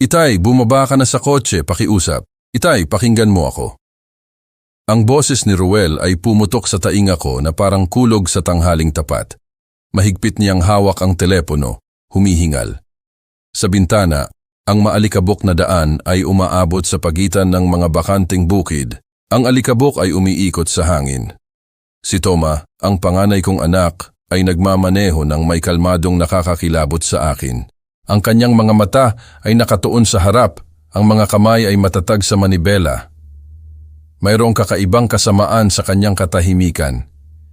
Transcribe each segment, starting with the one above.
Itay, bumaba ka na sa kotse, pakiusap. Itay, pakinggan mo ako. Ang boses ni Ruel ay pumutok sa tainga ko na parang kulog sa tanghaling tapat. Mahigpit niyang hawak ang telepono, humihingal. Sa bintana, ang maalikabok na daan ay umaabot sa pagitan ng mga bakanting bukid. Ang alikabok ay umiikot sa hangin. Si Toma, ang panganay kong anak, ay nagmamaneho ng may kalmadong nakakakilabot sa akin. Ang kanyang mga mata ay nakatuon sa harap, ang mga kamay ay matatag sa manibela. Mayroong kakaibang kasamaan sa kanyang katahimikan.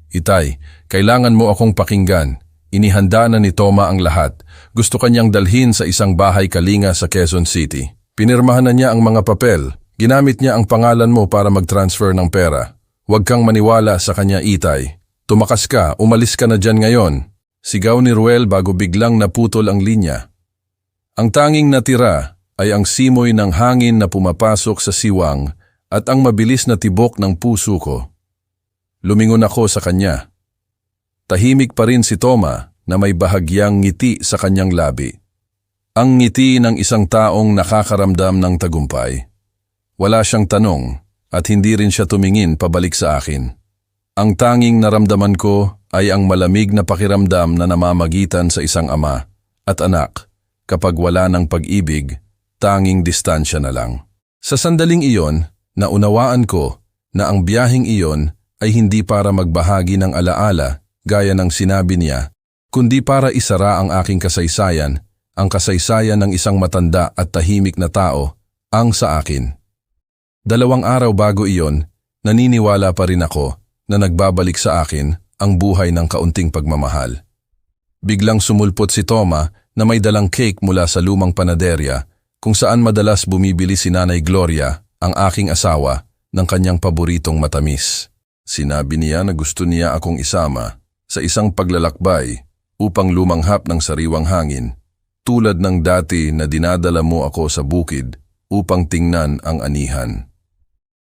Itay, kailangan mo akong pakinggan. Inihanda na ni Toma ang lahat. Gusto kanyang dalhin sa isang bahay kalinga sa Quezon City. Pinirmahan na niya ang mga papel. Ginamit niya ang pangalan mo para mag-transfer ng pera. Huwag kang maniwala sa kanya, Itay. Tumakas ka, umalis ka na dyan ngayon. Sigaw ni Ruel bago biglang naputol ang linya. Ang tanging natira ay ang simoy ng hangin na pumapasok sa siwang at ang mabilis na tibok ng puso ko. Lumingon ako sa kanya. Tahimik pa rin si Toma na may bahagyang ngiti sa kanyang labi. Ang ngiti ng isang taong nakakaramdam ng tagumpay. Wala siyang tanong at hindi rin siya tumingin pabalik sa akin. Ang tanging naramdaman ko ay ang malamig na pakiramdam na namamagitan sa isang ama at anak. Kapag wala ng pag-ibig, tanging distansya na lang. Sa sandaling iyon, naunawaan ko na ang biyaheng iyon ay hindi para magbahagi ng alaala gaya ng sinabi niya, kundi para isara ang aking kasaysayan, ang kasaysayan ng isang matanda at tahimik na tao, ang sa akin. 2 araw bago iyon, naniniwala pa rin ako na nagbabalik sa akin ang buhay ng kaunting pagmamahal. Biglang sumulpot si Toma na may dalang cake mula sa lumang panaderya kung saan madalas bumibili si Nanay Gloria, ang aking asawa, ng kanyang paboritong matamis. Sinabi niya na gusto niya akong isama sa isang paglalakbay upang lumanghap ng sariwang hangin, tulad ng dati na dinadala mo ako sa bukid upang tingnan ang anihan.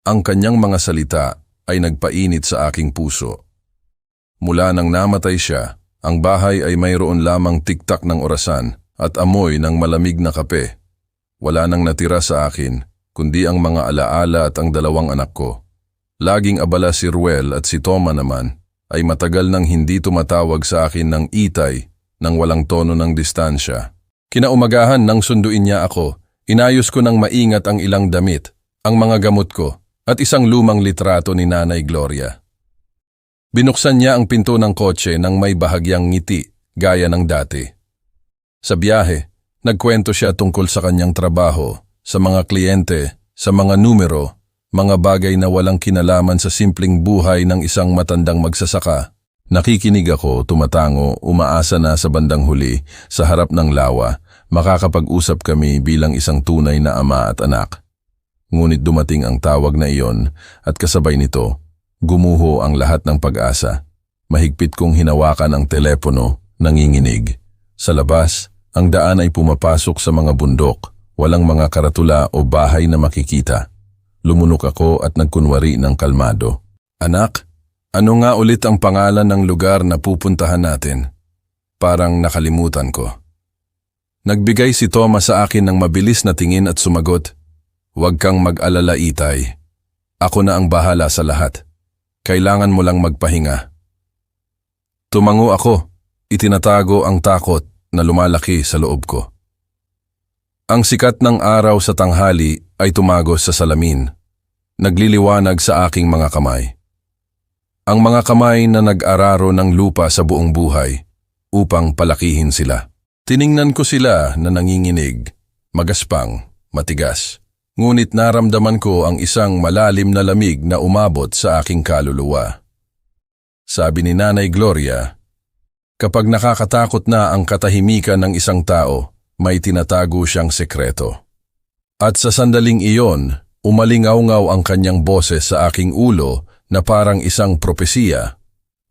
Ang kanyang mga salita ay nagpainit sa aking puso. Mula nang namatay siya, ang bahay ay mayroon lamang tiktak ng orasan at amoy ng malamig na kape. Wala nang natira sa akin, kundi ang mga alaala at ang 2 anak ko. Laging abala si Ruel at si Toma naman ay matagal nang hindi tumatawag sa akin ng Itay nang walang tono ng distansya. Kinaumagahan nang sunduin niya ako, inayos ko ng maingat ang ilang damit, ang mga gamot ko at isang lumang litrato ni Nanay Gloria. Binuksan niya ang pinto ng kotse nang may bahagyang ngiti gaya ng dati. Sa biyahe, nagkwento siya tungkol sa kanyang trabaho, sa mga kliyente, sa mga numero, mga bagay na walang kinalaman sa simpleng buhay ng isang matandang magsasaka. Nakikinig ako, tumatango, umaasa na sa bandang huli, sa harap ng lawa, makakapag-usap kami bilang isang tunay na ama at anak. Ngunit dumating ang tawag na iyon at kasabay nito, gumuho ang lahat ng pag-asa. Mahigpit kong hinawakan ang telepono, nanginginig. Sa labas, ang daan ay pumapasok sa mga bundok, walang mga karatula o bahay na makikita. Lumunok ako at nagkunwari ng kalmado. Anak, ano nga ulit ang pangalan ng lugar na pupuntahan natin? Parang nakalimutan ko. Nagbigay si Toma sa akin ng mabilis na tingin at sumagot, "Huwag kang mag-alala, Itay. Ako na ang bahala sa lahat. Kailangan mo lang magpahinga." Tumango ako, itinatago ang takot na lumalaki sa loob ko. Ang sikat ng araw sa tanghali ay tumagos sa salamin, nagliliwanag sa aking mga kamay. Ang mga kamay na nag-araro ng lupa sa buong buhay upang palakihin sila. Tiningnan ko sila na nanginginig, magaspang, matigas. Ngunit naramdaman ko ang isang malalim na lamig na umabot sa aking kaluluwa. Sabi ni Nanay Gloria, kapag nakakatakot na ang katahimikan ng isang tao, may tinatago siyang sekreto. At sa sandaling iyon, umalingaw-ngaw ang kanyang boses sa aking ulo na parang isang propesiya.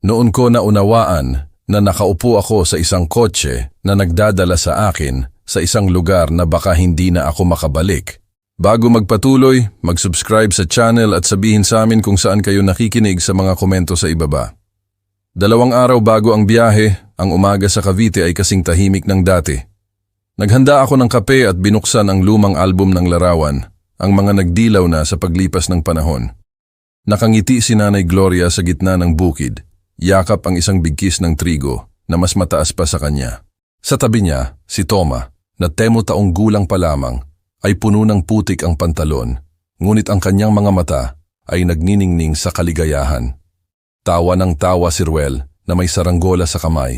Noon ko naunawaan na nakaupo ako sa isang kotse na nagdadala sa akin sa isang lugar na baka hindi na ako makabalik. Bago magpatuloy, mag-subscribe sa channel at sabihin sa amin kung saan kayo nakikinig sa mga komento sa ibaba. 2 araw bago ang biyahe, ang umaga sa Cavite ay kasing tahimik ng dati. Naghanda ako ng kape at binuksan ang lumang album ng larawan, ang mga nagdilaw na sa paglipas ng panahon. Nakangiti si Nanay Gloria sa gitna ng bukid, yakap ang isang bigkis ng trigo na mas mataas pa sa kanya. Sa tabi niya, si Toma, na 10 taong gulang pa lamang, ay puno ng putik ang pantalon, ngunit ang kanyang mga mata ay nagniningning sa kaligayahan. Tawa ng tawa si Ruel na may saranggola sa kamay.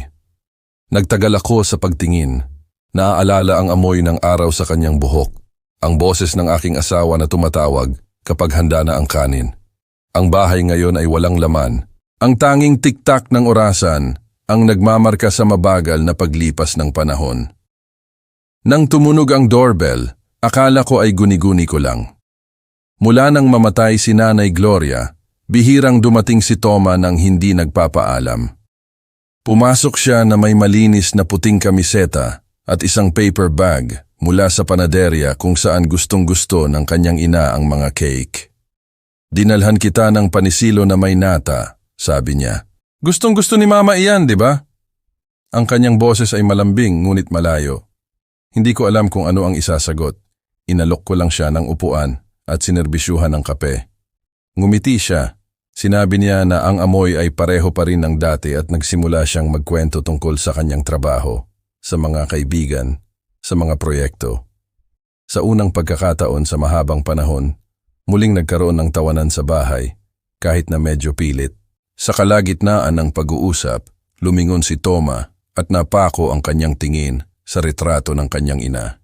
Nagtagal ako sa pagtingin. Naaalala ang amoy ng araw sa kanyang buhok, ang boses ng aking asawa na tumatawag kapag handa na ang kanin. Ang bahay ngayon ay walang laman. Ang tanging tiktak ng orasan ang nagmamarka sa mabagal na paglipas ng panahon. Nang tumunog ang doorbell, akala ko ay guni-guni ko lang. Mula nang mamatay si Nanay Gloria, bihirang dumating si Toma nang hindi nagpapaalam. Pumasok siya na may malinis na puting kamiseta at isang paper bag mula sa panaderya kung saan gustong-gusto ng kanyang ina ang mga cake. Dinalhan kita ng panisilo na may nata, sabi niya. Gustong-gusto ni Mama iyan, di ba? Ang kanyang boses ay malambing ngunit malayo. Hindi ko alam kung ano ang isasagot. Inalok ko lang siya ng upuan at sinerbisyuhan ng kape. Ngumiti siya. Sinabi niya na ang amoy ay pareho pa rin ng dati at nagsimula siyang magkwento tungkol sa kanyang trabaho, sa mga kaibigan, sa mga proyekto. Sa unang pagkakataon sa mahabang panahon, muling nagkaroon ng tawanan sa bahay, kahit na medyo pilit. Sa kalagitnaan ng pag-uusap, lumingon si Toma at napako ang kanyang tingin sa retrato ng kanyang ina.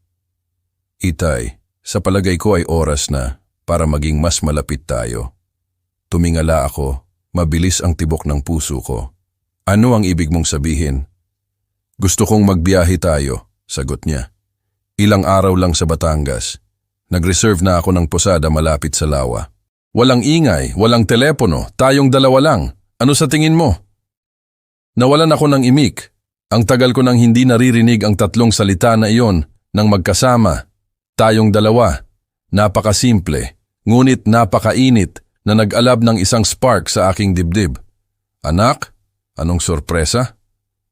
Itay, sa palagay ko ay oras na para maging mas malapit tayo. Tumingala ako, mabilis ang tibok ng puso ko. Ano ang ibig mong sabihin? Gusto kong magbiyahe tayo, sagot niya. Ilang araw lang sa Batangas. Nag-reserve na ako ng posada malapit sa lawa. Walang ingay, walang telepono, tayong dalawa lang. Ano sa tingin mo? Nawalan ako ng imik. Ang tagal ko nang hindi naririnig ang tatlong salita na iyon nang magkasama. Tayong dalawa. Napakasimple, ngunit napakainit na nag-alab ng isang spark sa aking dibdib. Anak, anong sorpresa?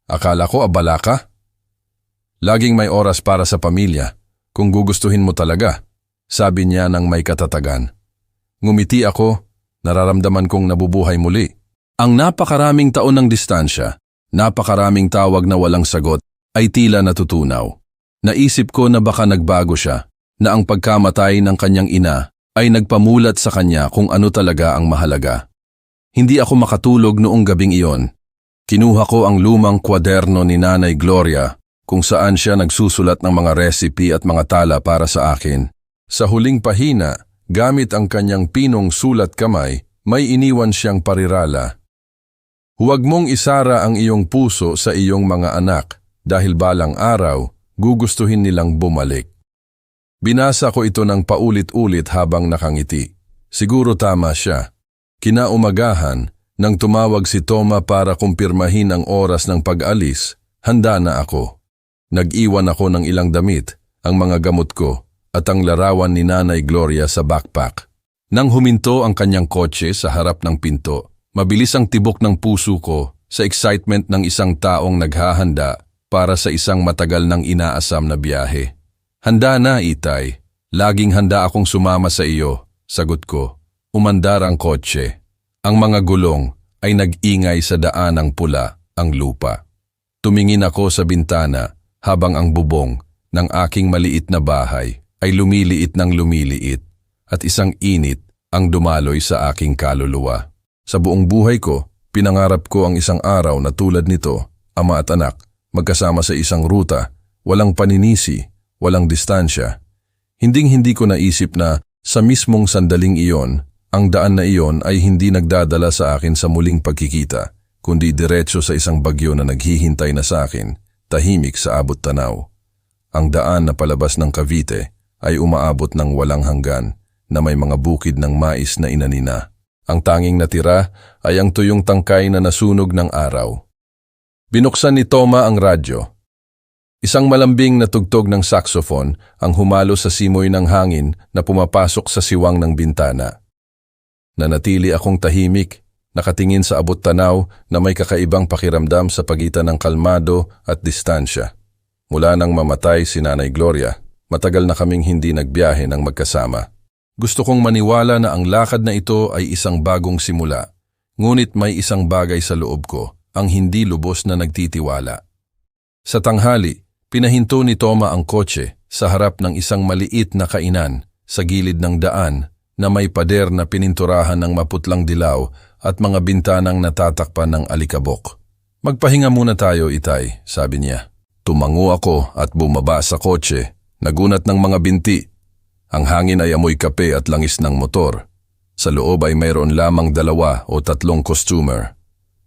Akala ko abala ka? Laging may oras para sa pamilya, kung gugustuhin mo talaga, sabi niya ng may katatagan. Ngumiti ako, nararamdaman kong nabubuhay muli. Ang napakaraming taon ng distansya, napakaraming tawag na walang sagot, ay tila natutunaw. Naisip ko na baka nagbago siya, na ang pagkamatay ng kanyang ina ay nagpamulat sa kanya kung ano talaga ang mahalaga. Hindi ako makatulog noong gabing iyon. Kinuha ko ang lumang kwaderno ni Nanay Gloria kung saan siya nagsusulat ng mga recipe at mga tala para sa akin. Sa huling pahina, gamit ang kanyang pinong sulat kamay, may iniwan siyang parirala. Huwag mong isara ang iyong puso sa iyong mga anak dahil balang araw, gugustuhin nilang bumalik. Binasa ko ito ng paulit-ulit habang nakangiti. Siguro tama siya. Kinaumagahan, nang tumawag si Toma para kumpirmahin ang oras ng pag-alis, handa na ako. Nag-iwan ako ng ilang damit, ang mga gamot ko, at ang larawan ni Nanay Gloria sa backpack. Nang huminto ang kanyang kotse sa harap ng pinto, mabilis ang tibok ng puso ko sa excitement ng isang taong naghahanda para sa isang matagal nang inaasam na biyahe. Handa na, Itay. Laging handa akong sumama sa iyo, sagot ko. Umandar ang kotse. Ang mga gulong ay nag-ingay sa daanang pula ang lupa. Tumingin ako sa bintana habang ang bubong ng aking maliit na bahay ay lumiliit ng lumiliit at isang init ang dumaloy sa aking kaluluwa. Sa buong buhay ko, pinangarap ko ang isang araw na tulad nito, ama at anak, magkasama sa isang ruta, walang paninisi, walang distansya. Hinding-hindi ko naisip na sa mismong sandaling iyon, ang daan na iyon ay hindi nagdadala sa akin sa muling pagkikita, kundi diretso sa isang bagyo na naghihintay na sa akin, tahimik sa abot tanaw. Ang daan na palabas ng Cavite ay umaabot ng walang hanggan na may mga bukid ng mais na inanina. Ang tanging natira ay ang tuyong tangkay na nasunog ng araw. Binuksan ni Toma ang radyo. Isang malambing na tugtog ng saxophone ang humalo sa simoy ng hangin na pumapasok sa siwang ng bintana. Nanatili akong tahimik, nakatingin sa abot tanaw na may kakaibang pakiramdam sa pagitan ng kalmado at distansya. Mula nang mamatay si Nanay Gloria, matagal na kaming hindi nagbiyahe ng magkasama. Gusto kong maniwala na ang lakad na ito ay isang bagong simula, ngunit may isang bagay sa loob ko, ang hindi lubos na nagtitiwala. Sa tanghali, pinahinto ni Toma ang kotse sa harap ng isang maliit na kainan sa gilid ng daan na may pader na pininturahan ng maputlang dilaw at mga bintanang natatakpan ng alikabok. Magpahinga muna tayo, Itay, sabi niya. Tumango ako at bumaba sa kotse, nagunat ng mga binti. Ang hangin ay amoy kape at langis ng motor. Sa loob ay mayroon lamang 2 o 3 customer.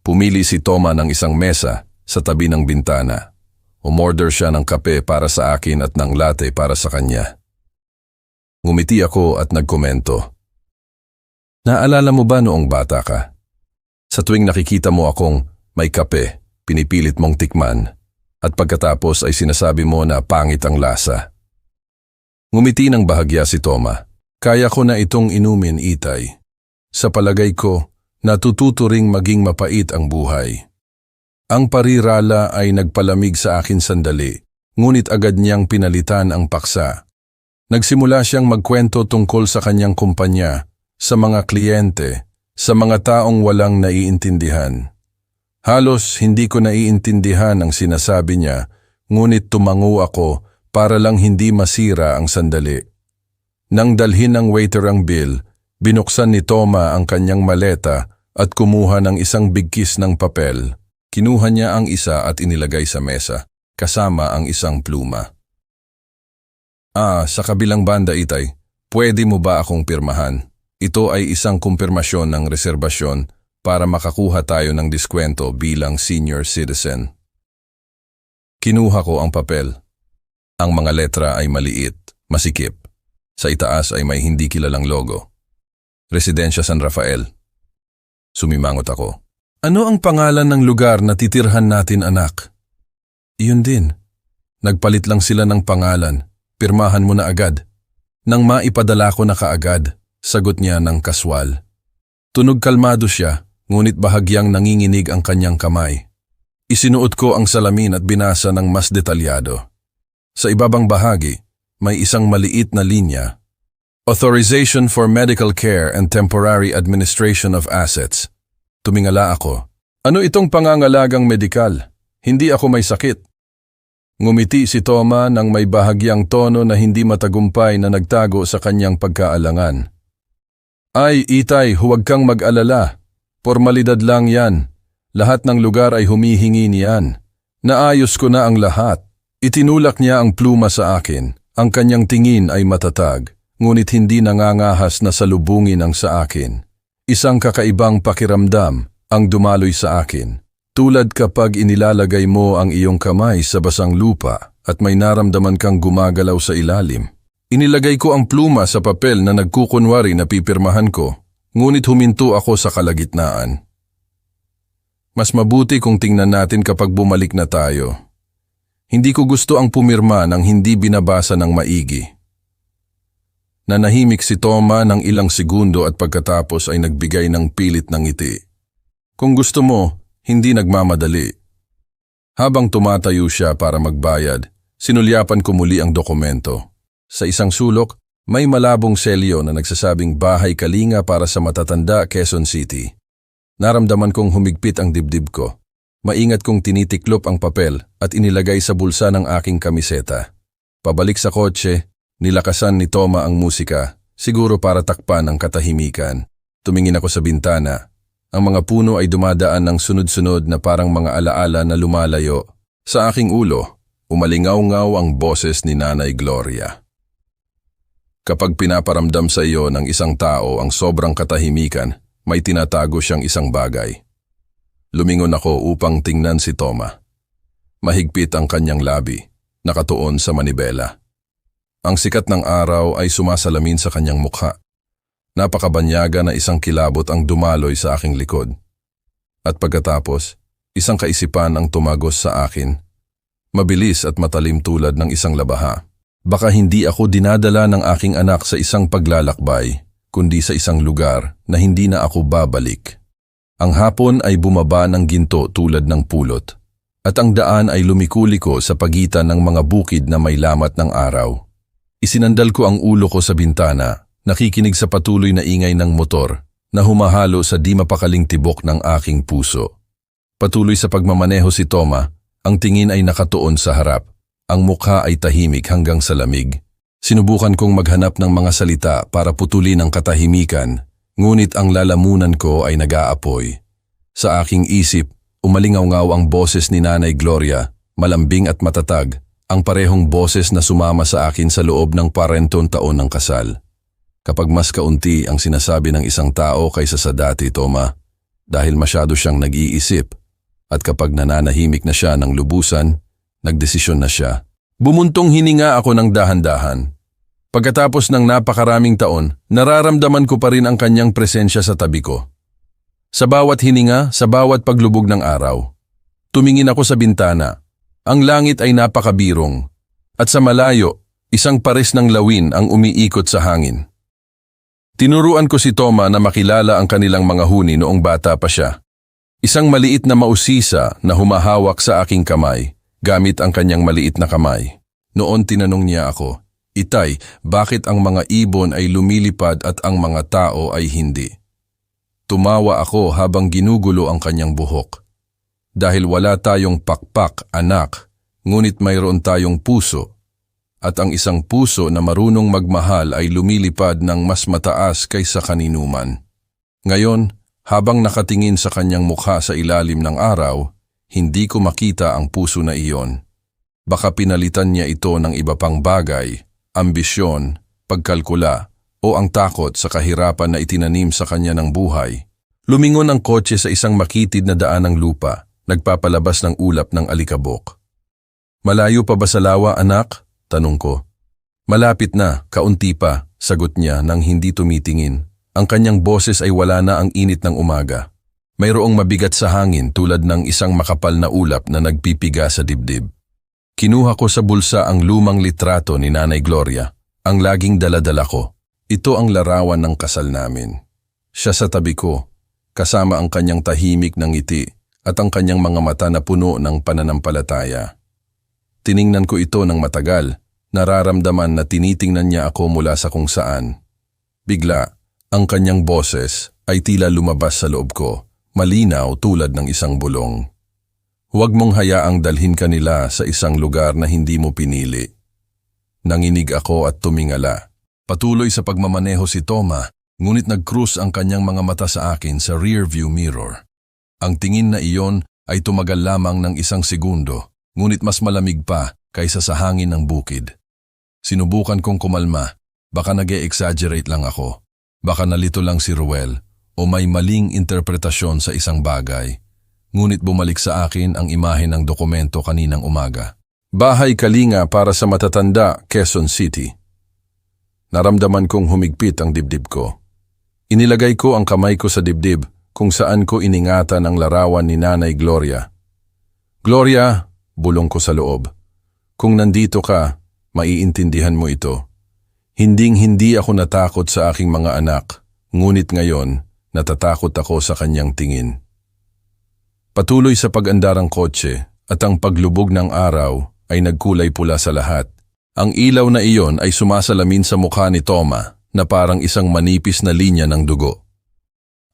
Pumili si Toma ng isang mesa sa tabi ng bintana. Umorder siya ng kape para sa akin at ng latte para sa kanya. Ngumiti ako at nagkomento. Naalala mo ba noong bata ka? Sa tuwing nakikita mo akong may kape, pinipilit mong tikman, at pagkatapos ay sinasabi mo na pangit ang lasa. Ngumiti ng bahagya si Toma. Kaya ko na itong inumin, Itay. Sa palagay ko, natututo ring maging mapait ang buhay. Ang parirala ay nagpalamig sa akin sandali, ngunit agad niyang pinalitan ang paksa. Nagsimula siyang magkwento tungkol sa kanyang kumpanya, sa mga kliyente, sa mga taong walang naiintindihan. Halos hindi ko naiintindihan ang sinasabi niya, ngunit tumango ako para lang hindi masira ang sandali. Nang dalhin ng waiter ang bill, binuksan ni Toma ang kanyang maleta at kumuha ng isang bigkis ng papel. Kinuha niya ang isa at inilagay sa mesa, kasama ang isang pluma. Sa kabilang banda, Itay, pwede mo ba akong pirmahan? Ito ay isang kumpirmasyon ng reserbasyon para makakuha tayo ng diskwento bilang senior citizen. Kinuha ko ang papel. Ang mga letra ay maliit, masikip. Sa itaas ay may hindi kilalang logo. Residencia San Rafael. Sumimangot ako. Ano ang pangalan ng lugar na titirhan natin, anak? Iyon din. Nagpalit lang sila ng pangalan. Pirmahan mo na agad. Nang maipadala ko na kaagad, sagot niya ng kaswal. Tunog kalmado siya, ngunit bahagyang nanginginig ang kanyang kamay. Isinuot ko ang salamin at binasa ng mas detalyado. Sa ibabang bahagi, may isang maliit na linya. Authorization for medical care and temporary administration of assets. Tumingala ako. Ano itong pangangalagang medikal? Hindi ako may sakit. Ngumiti si Toma ng may bahagyang tono na hindi matagumpay na nagtago sa kanyang pagkaalangan. Ay, Itay, huwag kang mag-alala. Formalidad lang yan. Lahat ng lugar ay humihingi niyan. Naayos ko na ang lahat. Itinulak niya ang pluma sa akin. Ang kanyang tingin ay matatag, ngunit hindi nangangahas na salubungin ang sa akin. Isang kakaibang pakiramdam ang dumaloy sa akin. Tulad kapag inilalagay mo ang iyong kamay sa basang lupa at may naramdaman kang gumagalaw sa ilalim. Inilagay ko ang pluma sa papel na nagkukunwari na pipirmahan ko, ngunit huminto ako sa kalagitnaan. Mas mabuti kung tingnan natin kapag bumalik na tayo. Hindi ko gusto ang pumirma ng hindi binabasa ng maigi. Nanahimik si Toma ng ilang segundo at pagkatapos ay nagbigay ng pilit ng ngiti. Kung gusto mo, hindi nagmamadali. Habang tumatayo siya para magbayad, sinulyapan ko muli ang dokumento. Sa isang sulok, may malabong selyo na nagsasabing Bahay Kalinga para sa Matatanda, Quezon City. Naramdaman kong humigpit ang dibdib ko. Maingat kong tinitiklop ang papel at inilagay sa bulsa ng aking kamiseta. Pabalik sa kotse, nilakasan ni Toma ang musika, siguro para takpan ang katahimikan. Tumingin ako sa bintana. Ang mga puno ay dumadaan ng sunod-sunod na parang mga alaala na lumalayo. Sa aking ulo, umalingaw-ngaw ang boses ni Nanay Gloria. Kapag pinaparamdam sa iyo ng isang tao ang sobrang katahimikan, may tinatago siyang isang bagay. Lumingon ako upang tingnan si Toma. Mahigpit ang kanyang labi, nakatuon sa manibela. Ang sikat ng araw ay sumasalamin sa kanyang mukha. Napakabanyaga na isang kilabot ang dumaloy sa aking likod. At pagkatapos, isang kaisipan ang tumagos sa akin. Mabilis at matalim tulad ng isang labaha. Baka hindi ako dinadala ng aking anak sa isang paglalakbay, kundi sa isang lugar na hindi na ako babalik. Ang hapon ay bumaba ng ginto tulad ng pulot. at ang daan ay lumiko-liko sa pagitan ng mga bukid na may lamat ng araw. Isinandal ko ang ulo ko sa bintana, nakikinig sa patuloy na ingay ng motor na humahalo sa di mapakaling tibok ng aking puso. Patuloy sa pagmamaneho si Toma, ang tingin ay nakatuon sa harap. Ang mukha ay tahimik hanggang sa lamig. Sinubukan kong maghanap ng mga salita para putulin ang katahimikan, ngunit ang lalamunan ko ay nag-aapoy. Sa aking isip, umalingaw-ngaw ang boses ni Nanay Gloria, malambing at matatag, ang parehong boses na sumama sa akin sa loob ng 40 taon ng kasal. Kapag mas kaunti ang sinasabi ng isang tao kaysa sa dati, Toma, dahil masyado siyang nag-iisip, at kapag nananahimik na siya ng lubusan, nagdesisyon na siya. Bumuntong hininga ako ng dahan-dahan. Pagkatapos ng napakaraming taon, nararamdaman ko pa rin ang kanyang presensya sa tabi ko. Sa bawat hininga, sa bawat paglubog ng araw. Tumingin ako sa bintana. Ang langit ay napakabirong. At sa malayo, isang pares ng lawin ang umiikot sa hangin. Tinuruan ko si Toma na makilala ang kanilang mga huni noong bata pa siya. Isang maliit na mausisa na humahawak sa aking kamay, gamit ang kanyang maliit na kamay. Noon tinanong niya ako, "Itay, bakit ang mga ibon ay lumilipad at ang mga tao ay hindi?" Tumawa ako habang ginugulo ang kanyang buhok. Dahil wala tayong pakpak, anak, ngunit mayroon tayong puso. At ang isang puso na marunong magmahal ay lumilipad ng mas mataas kaysa kaninuman. Ngayon, habang nakatingin sa kanyang mukha sa ilalim ng araw, hindi ko makita ang puso na iyon. Baka pinalitan niya ito ng iba pang bagay, ambisyon, pagkalkula, o ang takot sa kahirapan na itinanim sa kanya ng buhay. Lumingon ang kotse sa isang makitid na daan ng lupa, nagpapalabas ng ulap ng alikabok. "Malayo pa ba sa lawa, anak?" tanong ko. "Malapit na, kaunti pa," sagot niya nang hindi tumitingin. Ang kanyang boses ay wala na ang init ng umaga. Mayroong mabigat sa hangin tulad ng isang makapal na ulap na nagpipiga sa dibdib. Kinuha ko sa bulsa ang lumang litrato ni Nanay Gloria, ang laging daladala ko. Ito ang larawan ng kasal namin. Siya sa tabi ko, kasama ang kanyang tahimik na ngiti at ang kanyang mga mata na puno ng pananampalataya. Tiningnan ko ito ng matagal, nararamdaman na tinitingnan niya ako mula sa kung saan. Bigla, ang kanyang boses ay tila lumabas sa loob ko, malinaw tulad ng isang bulong. "Huwag mong hayaang dalhin ka nila sa isang lugar na hindi mo pinili." Nanginig ako at tumingala. Patuloy sa pagmamaneho si Toma, ngunit nag-cruise ang kanyang mga mata sa akin sa rearview mirror. Ang tingin na iyon ay tumagal lamang ng isang segundo, ngunit mas malamig pa kaysa sa hangin ng bukid. Sinubukan kong kumalma, baka nag-e-exaggerate lang ako, baka nalito lang si Ruel, o may maling interpretasyon sa isang bagay. Ngunit bumalik sa akin ang imahe ng dokumento kaninang umaga. Bahay Kalinga para sa matatanda, Quezon City. Naramdaman kong humigpit ang dibdib ko. Inilagay ko ang kamay ko sa dibdib kung saan ko iningatan ang larawan ni Nanay Gloria. "Gloria," bulong ko sa loob, "kung nandito ka, maiintindihan mo ito. Hinding-hindi ako natakot sa aking mga anak, ngunit ngayon, natatakot ako sa kanyang tingin." Patuloy sa pag-andar ang kotse at ang paglubog ng araw ay nagkulay pula sa lahat. Ang ilaw na iyon ay sumasalamin sa mukha ni Toma na parang isang manipis na linya ng dugo.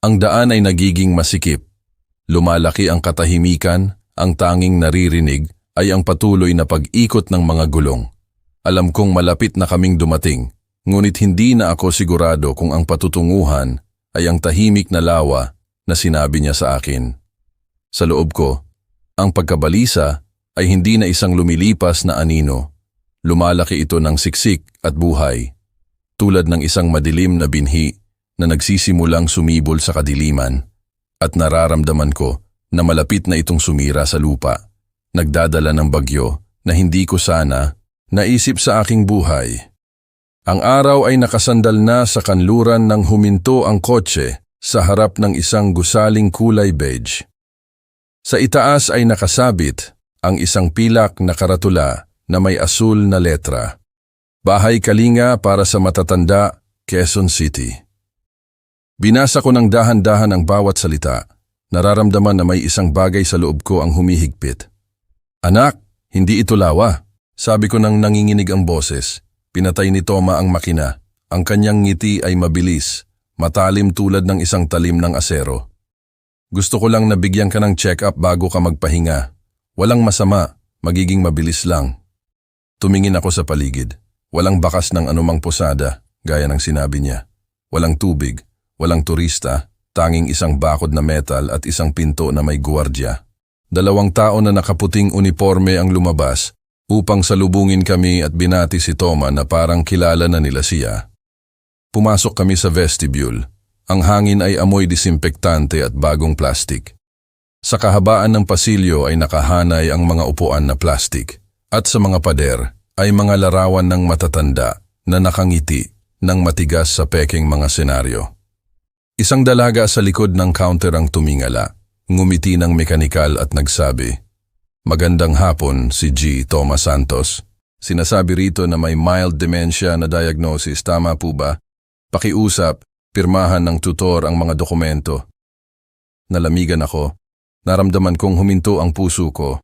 Ang daan ay nagiging masikip. Lumalaki ang katahimikan, ang tanging naririnig ay ang patuloy na pag-ikot ng mga gulong. Alam kong malapit na kaming dumating, ngunit hindi na ako sigurado kung ang patutunguhan ay ang tahimik na lawa na sinabi niya sa akin. Sa loob ko, ang pagkabalisa ay hindi na isang lumilipas na anino. Lumalaki ito ng siksik at buhay, tulad ng isang madilim na binhi na nagsisimulang sumibol sa kadiliman, at nararamdaman ko na malapit na itong sumira sa lupa, nagdadala ng bagyo na hindi ko sana naisip sa aking buhay. Ang araw ay nakasandal na sa kanluran nang huminto ang kotse sa harap ng isang gusaling kulay beige. Sa itaas ay nakasabit ang isang pilak na karatula na may asul na letra. Bahay Kalinga para sa matatanda, Quezon City. Binasa ko ng dahan-dahan ang bawat salita. Nararamdaman na may isang bagay sa loob ko ang humihigpit. Anak, hindi ito lawa. Sabi ko nang nanginginig ang boses. Pinatay ni Toma ang makina. Ang kanyang ngiti ay mabilis, matalim tulad ng isang talim ng asero. Gusto ko lang nabigyan ka ng check-up bago ka magpahinga. Walang masama, magiging mabilis lang. Tumingin ako sa paligid. Walang bakas ng anumang posada, gaya ng sinabi niya. Walang tubig, walang turista, tanging isang bakod na metal at isang pinto na may guwardya. 2 tao na nakaputing uniforme ang lumabas upang salubungin kami at binati si Toma na parang kilala na nila siya. Pumasok kami sa vestibule. Ang hangin ay amoy disinfektante at bagong plastik. Sa kahabaan ng pasilyo ay nakahanay ang mga upuan na plastik at sa mga pader ay mga larawan ng matatanda na nakangiti ng matigas sa peking mga senaryo. Isang dalaga sa likod ng counter ang tumingala, ngumiti ng mekanikal at nagsabi, "Magandang hapon, si G. Toma Santos. Sinasabi rito na may mild dementia na diagnosis, tama po ba? Pakiusap, pirmahan ng tutor ang mga dokumento." Nalamigan ako. Naramdaman kong huminto ang puso ko.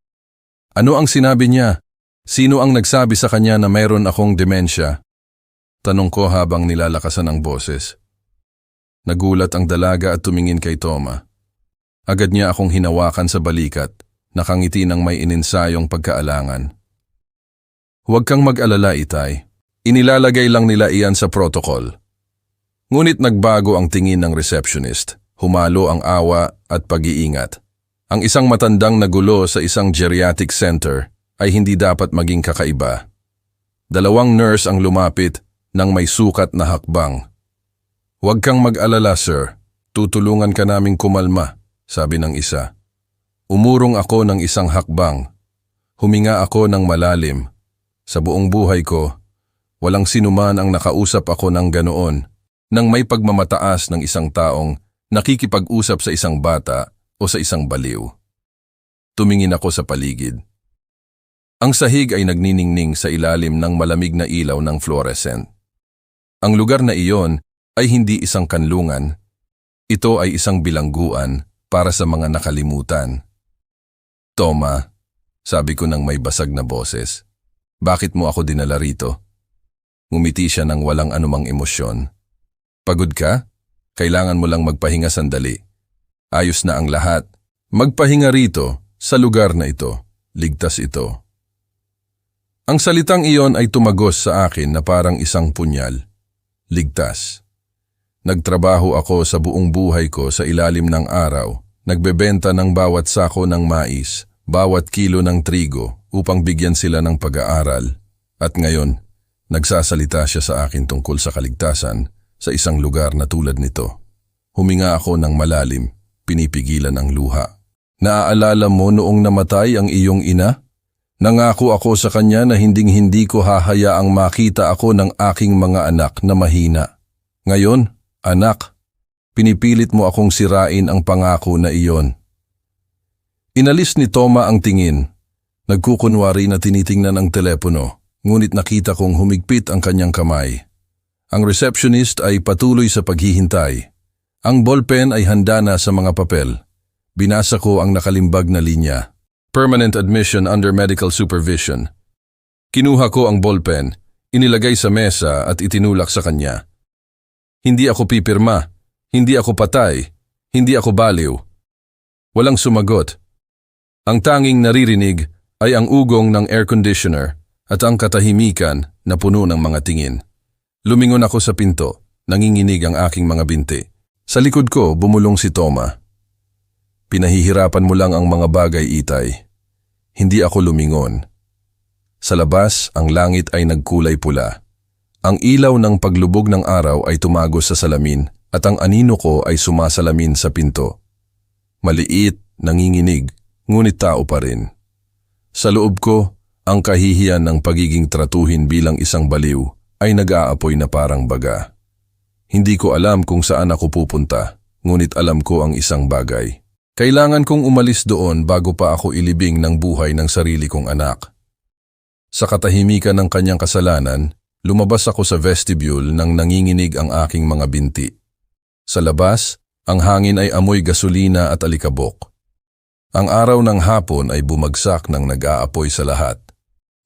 Ano ang sinabi niya? Sino ang nagsabi sa kanya na mayroon akong demensya? Tanong ko habang nilalakasan ang boses. Nagulat ang dalaga at tumingin kay Toma. Agad niya akong hinawakan sa balikat, nakangiti ng may ininsayong pagkaalangan. Huwag kang mag-alala, Itay. Inilalagay lang nila iyan sa protocol. Ngunit nagbago ang tingin ng receptionist. Humalo ang awa at pag-iingat. Ang isang matandang nagulo sa isang geriatric center ay hindi dapat maging kakaiba. 2 nurse ang lumapit nang may sukat na hakbang. "Huwag kang mag-alala, sir. Tutulungan ka naming kumalma," sabi ng isa. Umurong ako ng isang hakbang. Huminga ako ng malalim. Sa buong buhay ko, walang sinuman ang nakausap ako ng ganoon, nang may pagmamataas ng isang taong nakikipag-usap sa isang bata o sa isang baliw. Tumingin ako sa paligid. Ang sahig ay nagniningning sa ilalim ng malamig na ilaw ng fluorescent. Ang lugar na iyon ay hindi isang kanlungan. Ito ay isang bilangguan para sa mga nakalimutan. "Toma," sabi ko ng may basag na boses, "bakit mo ako dinala rito?" Ngumiti siya ng walang anumang emosyon. "Pagod ka? Kailangan mo lang magpahinga sandali. Ayos na ang lahat. Magpahinga rito, sa lugar na ito. Ligtas ito." Ang salitang iyon ay tumagos sa akin na parang isang punyal. Ligtas. Nagtrabaho ako sa buong buhay ko sa ilalim ng araw, nagbebenta ng bawat sako ng mais, bawat kilo ng trigo upang bigyan sila ng pag-aaral. At ngayon, nagsasalita siya sa akin tungkol sa kaligtasan sa isang lugar na tulad nito. Huminga ako ng malalim, pinipigilan ang luha. "Naaalala mo noong namatay ang iyong ina? Nangako ako sa kanya na hinding-hindi ko hahayaang makita ako ng aking mga anak na mahina. Ngayon, anak, pinipilit mo akong sirain ang pangako na iyon." Inalis ni Toma ang tingin. Nagkukunwari na tinitingnan ang telepono, ngunit nakita kong humigpit ang kanyang kamay. Ang receptionist ay patuloy sa paghihintay. Ang ballpen ay handa na sa mga papel. Binasa ko ang nakalimbag na linya. Permanent admission under medical supervision. Kinuha ko ang ballpen, inilagay sa mesa at itinulak sa kanya. Hindi ako pipirma, hindi ako patay, hindi ako baliw. Walang sumagot. Ang tanging naririnig ay ang ugong ng air conditioner at ang katahimikan na puno ng mga tingin. Lumingon ako sa pinto, nanginginig ang aking mga binti. Sa likod ko, bumulong si Toma. "Pinahihirapan mo lang ang mga bagay, Itay." Hindi ako lumingon. Sa labas, ang langit ay nagkulay pula. Ang ilaw ng paglubog ng araw ay tumagos sa salamin at ang anino ko ay sumasalamin sa pinto. Maliit, nanginginig, ngunit tao pa rin. Sa loob ko, ang kahihiyan ng pagiging tratuhin bilang isang baliw ay nag-aapoy na parang baga. Hindi ko alam kung saan ako pupunta, ngunit alam ko ang isang bagay. Kailangan kong umalis doon bago pa ako ilibing ng buhay ng sarili kong anak. Sa katahimikan ng kanyang kasalanan, lumabas ako sa vestibule nang nanginginig ang aking mga binti. Sa labas, ang hangin ay amoy gasolina at alikabok. Ang araw ng hapon ay bumagsak ng nag-aapoy sa lahat.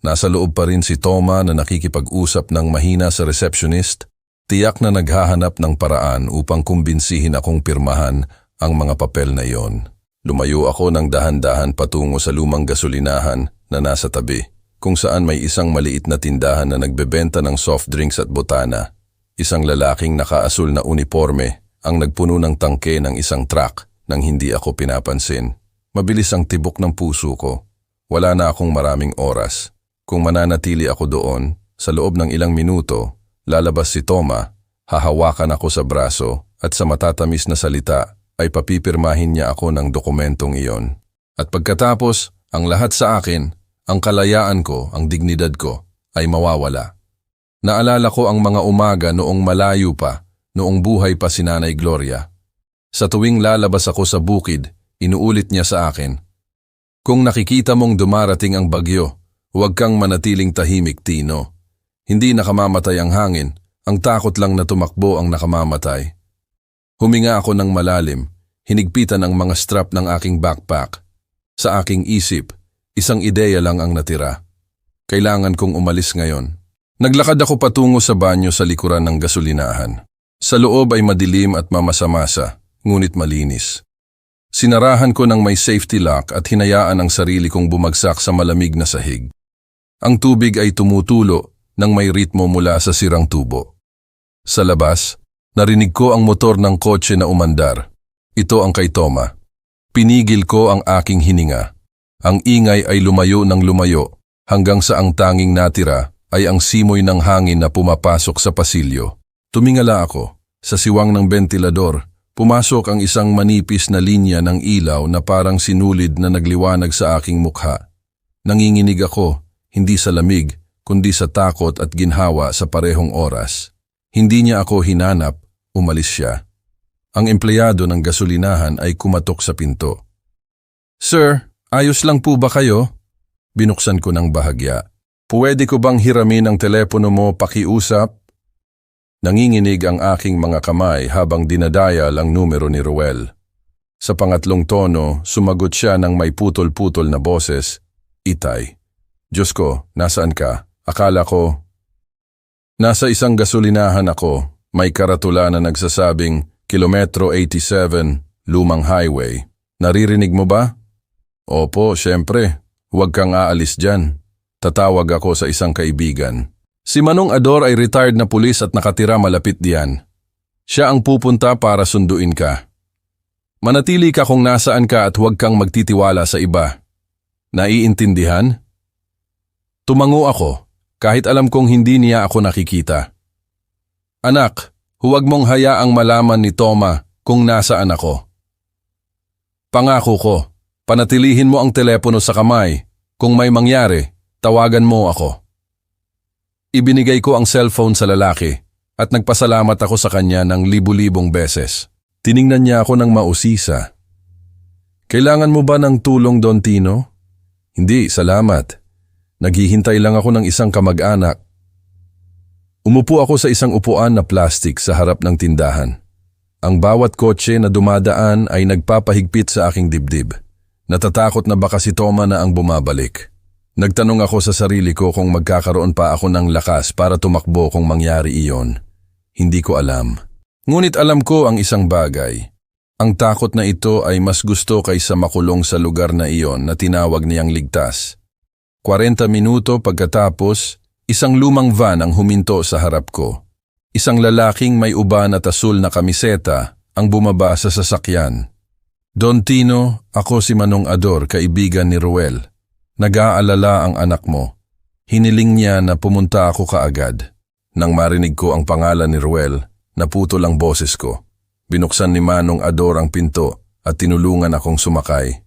Nasa loob pa rin si Toma na nakikipag-usap ng mahina sa receptionist, tiyak na naghahanap ng paraan upang kumbinsihin akong pirmahan ang mga papel na iyon. Lumayo ako ng dahan-dahan patungo sa lumang gasolinahan na nasa tabi, kung saan may isang maliit na tindahan na nagbebenta ng soft drinks at botana. Isang lalaking nakaasul na uniforme ang nagpuno ng tangke ng isang truck nang hindi ako pinapansin. Mabilis ang tibok ng puso ko. Wala na akong maraming oras. Kung mananatili ako doon, sa loob ng ilang minuto, lalabas si Toma, hahawakan ako sa braso at sa matatamis na salita ay papipirmahin niya ako ng dokumentong iyon. At pagkatapos, ang lahat sa akin, ang kalayaan ko, ang dignidad ko, ay mawawala. Naalala ko ang mga umaga noong malayo pa, noong buhay pa si Nanay Gloria. Sa tuwing lalabas ako sa bukid, inuulit niya sa akin, "Kung nakikita mong dumarating ang bagyo, huwag kang manatiling tahimik, Tino. Hindi nakamamatay ang hangin, ang takot lang na tumakbo ang nakamamatay." Huminga ako ng malalim, hinigpitan ang mga strap ng aking backpack. Sa aking isip, isang ideya lang ang natira. Kailangan kong umalis ngayon. Naglakad ako patungo sa banyo sa likuran ng gasolinahan. Sa loob ay madilim at mamasa-masa, ngunit malinis. Sinarahan ko ng may safety lock at hinayaan ang sarili kong bumagsak sa malamig na sahig. Ang tubig ay tumutulo ng may ritmo mula sa sirang tubo. Sa labas, narinig ko ang motor ng kotse na umandar. Ito ang kay Toma. Pinigil ko ang aking hininga. Ang ingay ay lumayo ng lumayo hanggang sa ang tanging natira ay ang simoy ng hangin na pumapasok sa pasilyo. Tumingala ako. Sa siwang ng bentilador, pumasok ang isang manipis na linya ng ilaw na parang sinulid na nagliwanag sa aking mukha. Nanginginig ako, hindi sa lamig, kundi sa takot at ginhawa sa parehong oras. Hindi niya ako hinanap, umalis siya. Ang empleyado ng gasolinahan ay kumatok sa pinto. "Sir, ayos lang po ba kayo?" Binuksan ko ng bahagya. "Pwede ko bang hiramin ang telepono mo, pakiusap?" Nanginginig ang aking mga kamay habang dinadayal ang numero ni Ruel. Sa pangatlong tono, sumagot siya ng may putol-putol na boses, "Itay. Diyos ko, nasaan ka? Akala ko..." "Nasa isang gasolinahan ako, may karatula na nagsasabing Kilometro 87, Lumang Highway. Naririnig mo ba?" "Opo, syempre. Huwag kang aalis dyan." Tatawag ako sa isang kaibigan. "Si Manong Ador ay retired na pulis at nakatira malapit diyan. Siya ang pupunta para sunduin ka. Manatili ka kung nasaan ka at huwag kang magtitiwala sa iba. Naiintindihan?" Tumango ako, kahit alam kong hindi niya ako nakikita. "Anak, huwag mong hayaang malaman ni Toma kung nasaan ako. Pangako ko, panatilihin mo ang telepono sa kamay. Kung may mangyari, tawagan mo ako." Ibinigay ko ang cellphone sa lalaki at nagpasalamat ako sa kanya ng libu-libong beses. Tiningnan niya ako ng mausisa. "Kailangan mo ba ng tulong, Don Tino?" "Hindi, salamat. Naghihintay lang ako ng isang kamag-anak." Umupo ako sa isang upuan na plastik sa harap ng tindahan. Ang bawat kotse na dumadaan ay nagpapahigpit sa aking dibdib. Natatakot na baka si Toma na ang bumabalik. Nagtanong ako sa sarili ko kung magkakaroon pa ako ng lakas para tumakbo kung mangyari iyon. Hindi ko alam. Ngunit alam ko ang isang bagay. Ang takot na ito ay mas gusto kaysa makulong sa lugar na iyon na tinawag niyang ligtas. 40 minuto pagkatapos, isang lumang van ang huminto sa harap ko. Isang lalaking may uban at asul na kamiseta ang bumaba sa sasakyan. "Don Tino, ako si Manong Ador, kaibigan ni Ruel. Nag-aalala ang anak mo." Hiniling niya na pumunta ako kaagad. Nang marinig ko ang pangalan ni Ruel, naputol ang boses ko. Binuksan ni Manong Ador ang pinto at tinulungan akong sumakay.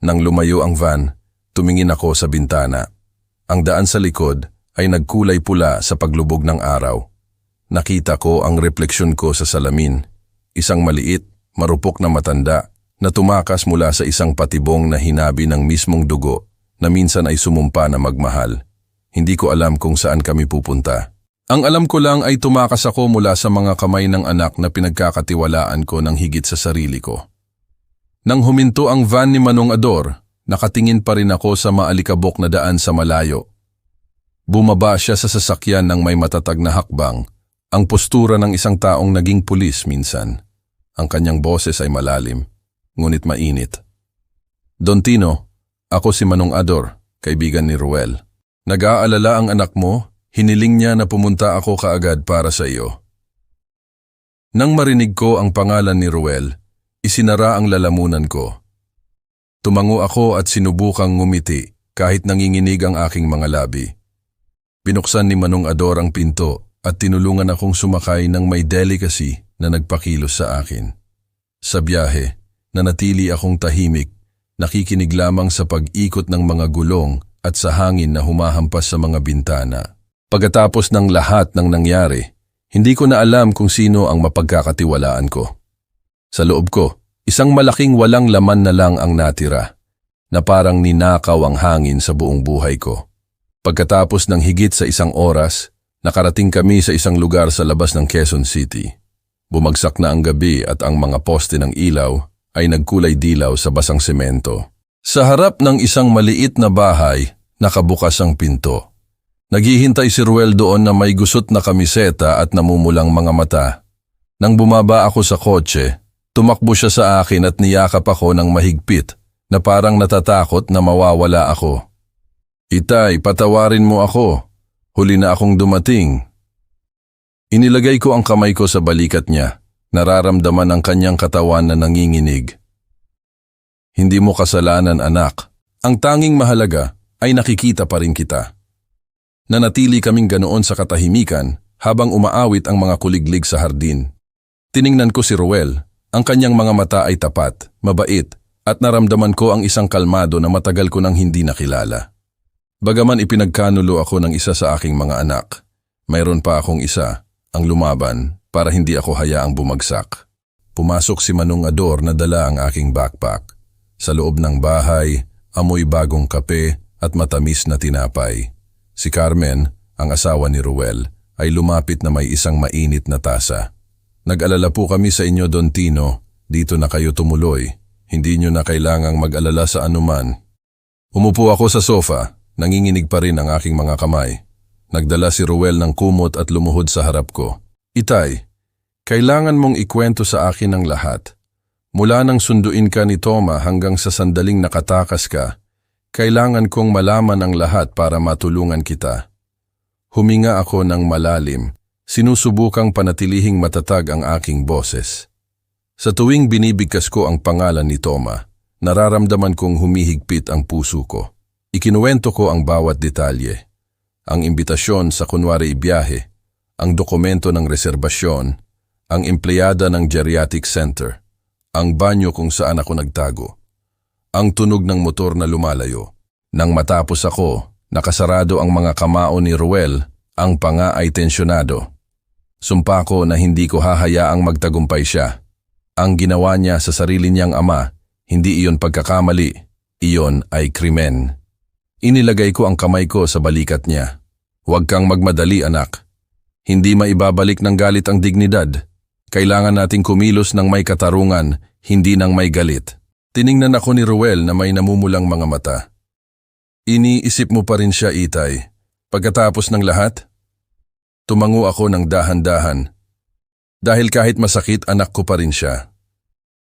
Nang lumayo ang van, tumingin ako sa bintana. Ang daan sa likod ay nagkulay pula sa paglubog ng araw. Nakita ko ang refleksyon ko sa salamin. Isang maliit, marupok na matanda na tumakas mula sa isang patibong na hinabi ng mismong dugo na minsan ay sumumpa na magmahal. Hindi ko alam kung saan kami pupunta. Ang alam ko lang ay tumakas ako mula sa mga kamay ng anak na pinagkakatiwalaan ko ng higit sa sarili ko. Nang huminto ang van ni Manong Ador, nakatingin pa rin ako sa maalikabok na daan sa malayo. Bumaba siya sa sasakyan ng may matatag na hakbang, ang postura ng isang taong naging pulis minsan. Ang kanyang boses ay malalim, ngunit mainit. Don Tino, ako si Manong Ador, kaibigan ni Ruel. Nag-aalala ang anak mo, hiniling niya na pumunta ako kaagad para sa iyo. Nang marinig ko ang pangalan ni Ruel, isinara ang lalamunan ko. Tumango ako at sinubukang ngumiti kahit nanginginig ang aking mga labi. Binuksan ni Manong Ador ang pinto at tinulungan akong sumakay ng may delicacy na nagpakilos sa akin. Sa biyahe, nanatili akong tahimik, nakikinig lamang sa pag-ikot ng mga gulong at sa hangin na humahampas sa mga bintana. Pagkatapos ng lahat ng nangyari, hindi ko na alam kung sino ang mapagkakatiwalaan ko. Sa loob ko, isang malaking walang laman na lang ang natira, na parang ninakaw ang hangin sa buong buhay ko. Pagkatapos ng higit sa isang oras, nakarating kami sa isang lugar sa labas ng Quezon City. Bumagsak na ang gabi at ang mga poste ng ilaw ay nagkulay dilaw sa basang semento. Sa harap ng isang maliit na bahay, nakabukas ang pinto. Naghihintay si Ruel doon na may gusot na kamiseta at namumulang mga mata. Nang bumaba ako sa kotse, tumakbo siya sa akin at niyakap ako ng mahigpit na parang natatakot na mawawala ako. Itay, patawarin mo ako. Huli na akong dumating. Inilagay ko ang kamay ko sa balikat niya. Nararamdaman ang kanyang katawan na nanginginig. Hindi mo kasalanan, anak. Ang tanging mahalaga ay nakikita pa rin kita. Nanatili kaming ganoon sa katahimikan habang umaawit ang mga kuliglig sa hardin. Tiningnan ko si Ruel. Ang kanyang mga mata ay tapat, mabait, at naramdaman ko ang isang kalmado na matagal ko nang hindi nakilala. Bagaman ipinagkanulo ako ng isa sa aking mga anak, mayroon pa akong isa, ang lumaban, para hindi ako hayaang bumagsak. Pumasok si Manong Ador na dala ang aking backpack. Sa loob ng bahay, amoy bagong kape at matamis na tinapay. Si Carmen, ang asawa ni Ruel, ay lumapit na may isang mainit na tasa. Nag-alala po kami sa inyo, Don Tino. Dito na kayo tumuloy. Hindi nyo na kailangang mag-alala sa anuman. Umupo ako sa sofa, nanginginig pa rin ang aking mga kamay. Nagdala si Ruel ng kumot at lumuhod sa harap ko. Itay, kailangan mong ikwento sa akin ang lahat. Mula nang sunduin ka ni Toma hanggang sa sandaling nakatakas ka, kailangan kong malaman ang lahat para matulungan kita. Huminga ako ng malalim, sinusubukang panatilihing matatag ang aking boses. Sa tuwing binibigkas ko ang pangalan ni Toma, nararamdaman kong humihigpit ang puso ko. Ikinuwento ko ang bawat detalye. Ang imbitasyon sa kunwari biyahe, ang dokumento ng reserbasyon, ang empleyada ng geriatric center, ang banyo kung saan ako nagtago, ang tunog ng motor na lumalayo. Nang matapos ako, nakasarado ang mga kamao ni Ruel, ang panga ay tensyonado. Sumpa ko na hindi ko hahayaang magtagumpay siya. Ang ginawa niya sa sarili niyang ama, hindi iyon pagkakamali, iyon ay krimen. Inilagay ko ang kamay ko sa balikat niya. Huwag kang magmadali, anak. Hindi maibabalik ng galit ang dignidad. Kailangan nating kumilos ng may katarungan, hindi ng may galit. Tiningnan ako ni Ruel na may namumulang mga mata. Iniisip mo pa rin siya, Itay. Pagkatapos ng lahat? Tumango ako ng dahan-dahan. Dahil kahit masakit, anak ko pa rin siya.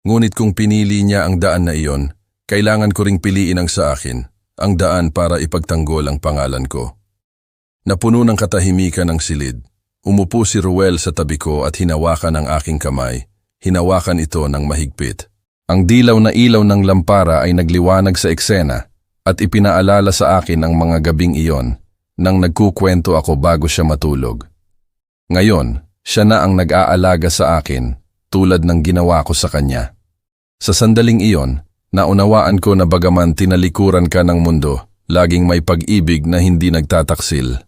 Ngunit kung pinili niya ang daan na iyon, kailangan ko ring piliin ang sa akin, ang daan para ipagtanggol ang pangalan ko. Napuno ng katahimikan ng silid. Umupo si Ruel sa tabi ko at hinawakan ang aking kamay. Hinawakan ito ng mahigpit. Ang dilaw na ilaw ng lampara ay nagliwanag sa eksena at ipinaalala sa akin ang mga gabing iyon nang nagkukwento ako bago siya matulog. Ngayon, siya na ang nag-aalaga sa akin tulad ng ginawa ko sa kanya. Sa sandaling iyon, naunawaan ko na bagaman tinalikuran ka ng mundo, laging may pag-ibig na hindi nagtataksil.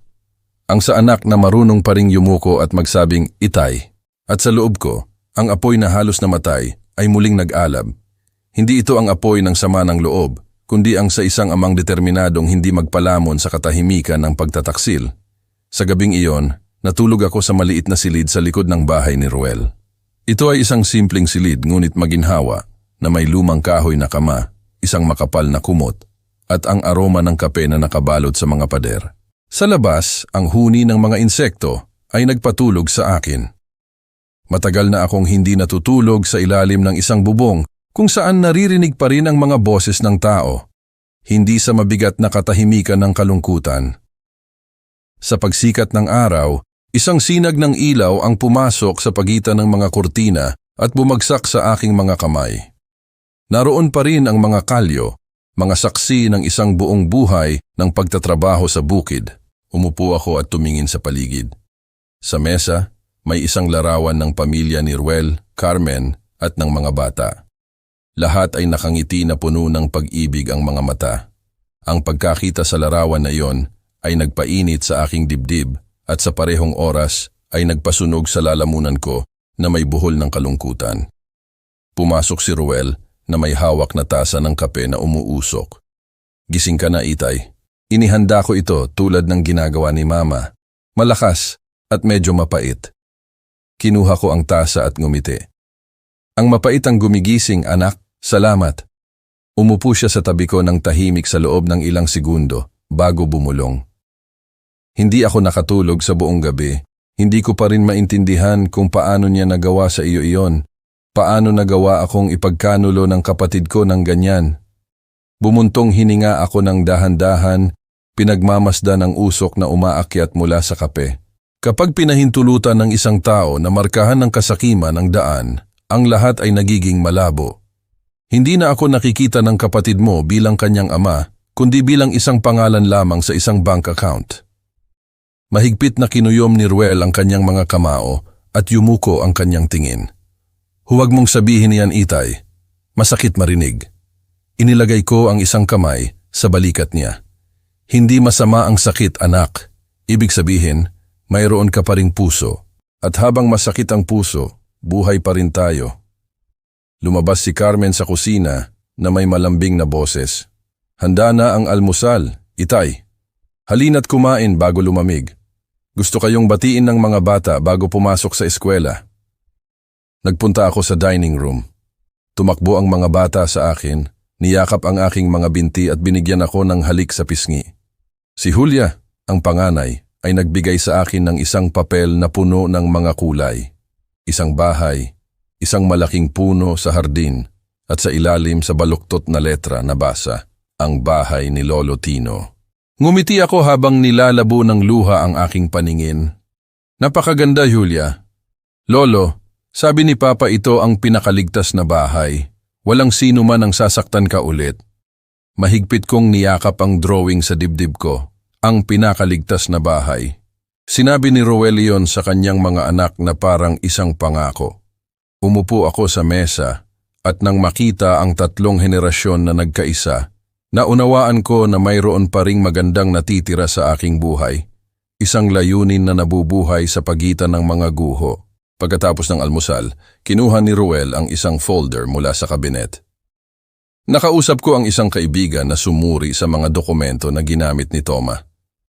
Ang sa anak na marunong pa ring yumuko at magsabing itay. At sa loob ko, ang apoy na halos namatay ay muling nag-alab. Hindi ito ang apoy ng sama ng loob, kundi ang sa isang amang determinadong hindi magpalamon sa katahimikan ng pagtataksil. Sa gabing iyon, natulog ako sa maliit na silid sa likod ng bahay ni Ruel. Ito ay isang simpleng silid ngunit maginhawa, na may lumang kahoy na kama, isang makapal na kumot, at ang aroma ng kape na nakabalot sa mga pader. Sa labas, ang huni ng mga insekto ay nagpatulog sa akin. Matagal na akong hindi natutulog sa ilalim ng isang bubong kung saan naririnig pa rin ang mga boses ng tao, hindi sa mabigat na katahimikan ng kalungkutan. Sa pagsikat ng araw, isang sinag ng ilaw ang pumasok sa pagitan ng mga kurtina at bumagsak sa aking mga kamay. Naroon pa rin ang mga kalyo, mga saksi ng isang buong buhay ng pagtatrabaho sa bukid. Umupo ako at tumingin sa paligid. Sa mesa, may isang larawan ng pamilya ni Ruel, Carmen at ng mga bata. Lahat ay nakangiti na puno ng pag-ibig ang mga mata. Ang pagkakita sa larawan na iyon ay nagpainit sa aking dibdib at sa parehong oras ay nagpasunog sa lalamunan ko na may buhol ng kalungkutan. Pumasok si Ruel na may hawak na tasa ng kape na umuusok. Gising ka na, Itay. Inihanda ko ito tulad ng ginagawa ni Mama. Malakas at medyo mapait. Kinuha ko ang tasa at ngumiti. Ang mapait ang gumigising, anak. Salamat. Umupo siya sa tabi ko ng tahimik sa loob ng ilang segundo bago bumulong. Hindi ako nakatulog sa buong gabi. Hindi ko pa rin maintindihan kung paano niya nagawa sa iyo iyon. Paano nagawa akong ipagkanulo ng kapatid ko ng ganyan. Bumuntong hininga ako ng dahan-dahan, pinagmamasdan ang usok na umaakyat mula sa kape. Kapag pinahintulutan ng isang tao na markahan ng kasakiman ng daan, ang lahat ay nagiging malabo. Hindi na ako nakikita ng kapatid mo bilang kanyang ama, kundi bilang isang pangalan lamang sa isang bank account. Mahigpit na kinuyom ni Ruel ang kanyang mga kamao at yumuko ang kanyang tingin. Huwag mong sabihin niyan, Itay. Masakit marinig. Inilagay ko ang isang kamay sa balikat niya. Hindi masama ang sakit, anak. Ibig sabihin, mayroon ka pa ring puso. At habang masakit ang puso, buhay pa rin tayo. Lumabas si Carmen sa kusina na may malambing na boses. Handa na ang almusal, Itay. Halina't kumain bago lumamig. Gusto kayong batiin ng mga bata bago pumasok sa eskwela. Nagpunta ako sa dining room. Tumakbo ang mga bata sa akin, niyakap ang aking mga binti at binigyan ako ng halik sa pisngi. Si Julia, ang panganay, ay nagbigay sa akin ng isang papel na puno ng mga kulay. Isang bahay, isang malaking puno sa hardin, at sa ilalim sa baluktot na letra na basa, ang bahay ni Lolo Tino. Ngumiti ako habang nilalabo ng luha ang aking paningin. Napakaganda, Julia. Lolo, sabi ni Papa ito ang pinakaligtas na bahay. Walang sino man ang sasaktan ka ulit. Mahigpit kong niyakap ang drawing sa dibdib ko, ang pinakaligtas na bahay. Sinabi ni Ruel iyon sa kanyang mga anak na parang isang pangako. Umupo ako sa mesa at nang makita ang tatlong henerasyon na nagkaisa, naunawaan ko na mayroon pa ring magandang natitira sa aking buhay. Isang layunin na nabubuhay sa pagitan ng mga guho. Pagkatapos ng almusal, kinuha ni Ruel ang isang folder mula sa kabinet. Nakausap ko ang isang kaibigan na sumuri sa mga dokumento na ginamit ni Toma.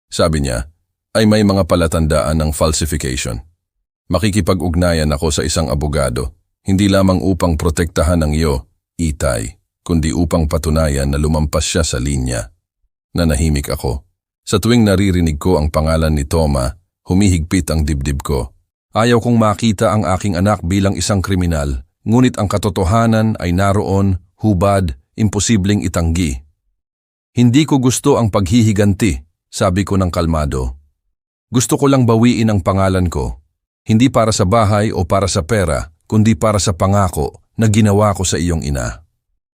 Sabi niya, ay may mga palatandaan ng falsification. Makikipag-ugnayan ako sa isang abogado, hindi lamang upang protektahan ang iyo, Itay, kundi upang patunayan na lumampas siya sa linya. Nanahimik ako. Sa tuwing naririnig ko ang pangalan ni Toma, humihigpit ang dibdib ko. Ayaw kong makita ang aking anak bilang isang kriminal, ngunit ang katotohanan ay naroon, hubad, imposibleng itanggi. Hindi ko gusto ang paghihiganti, sabi ko ng kalmado. Gusto ko lang bawiin ang pangalan ko, hindi para sa bahay o para sa pera, kundi para sa pangako na ginawa ko sa iyong ina.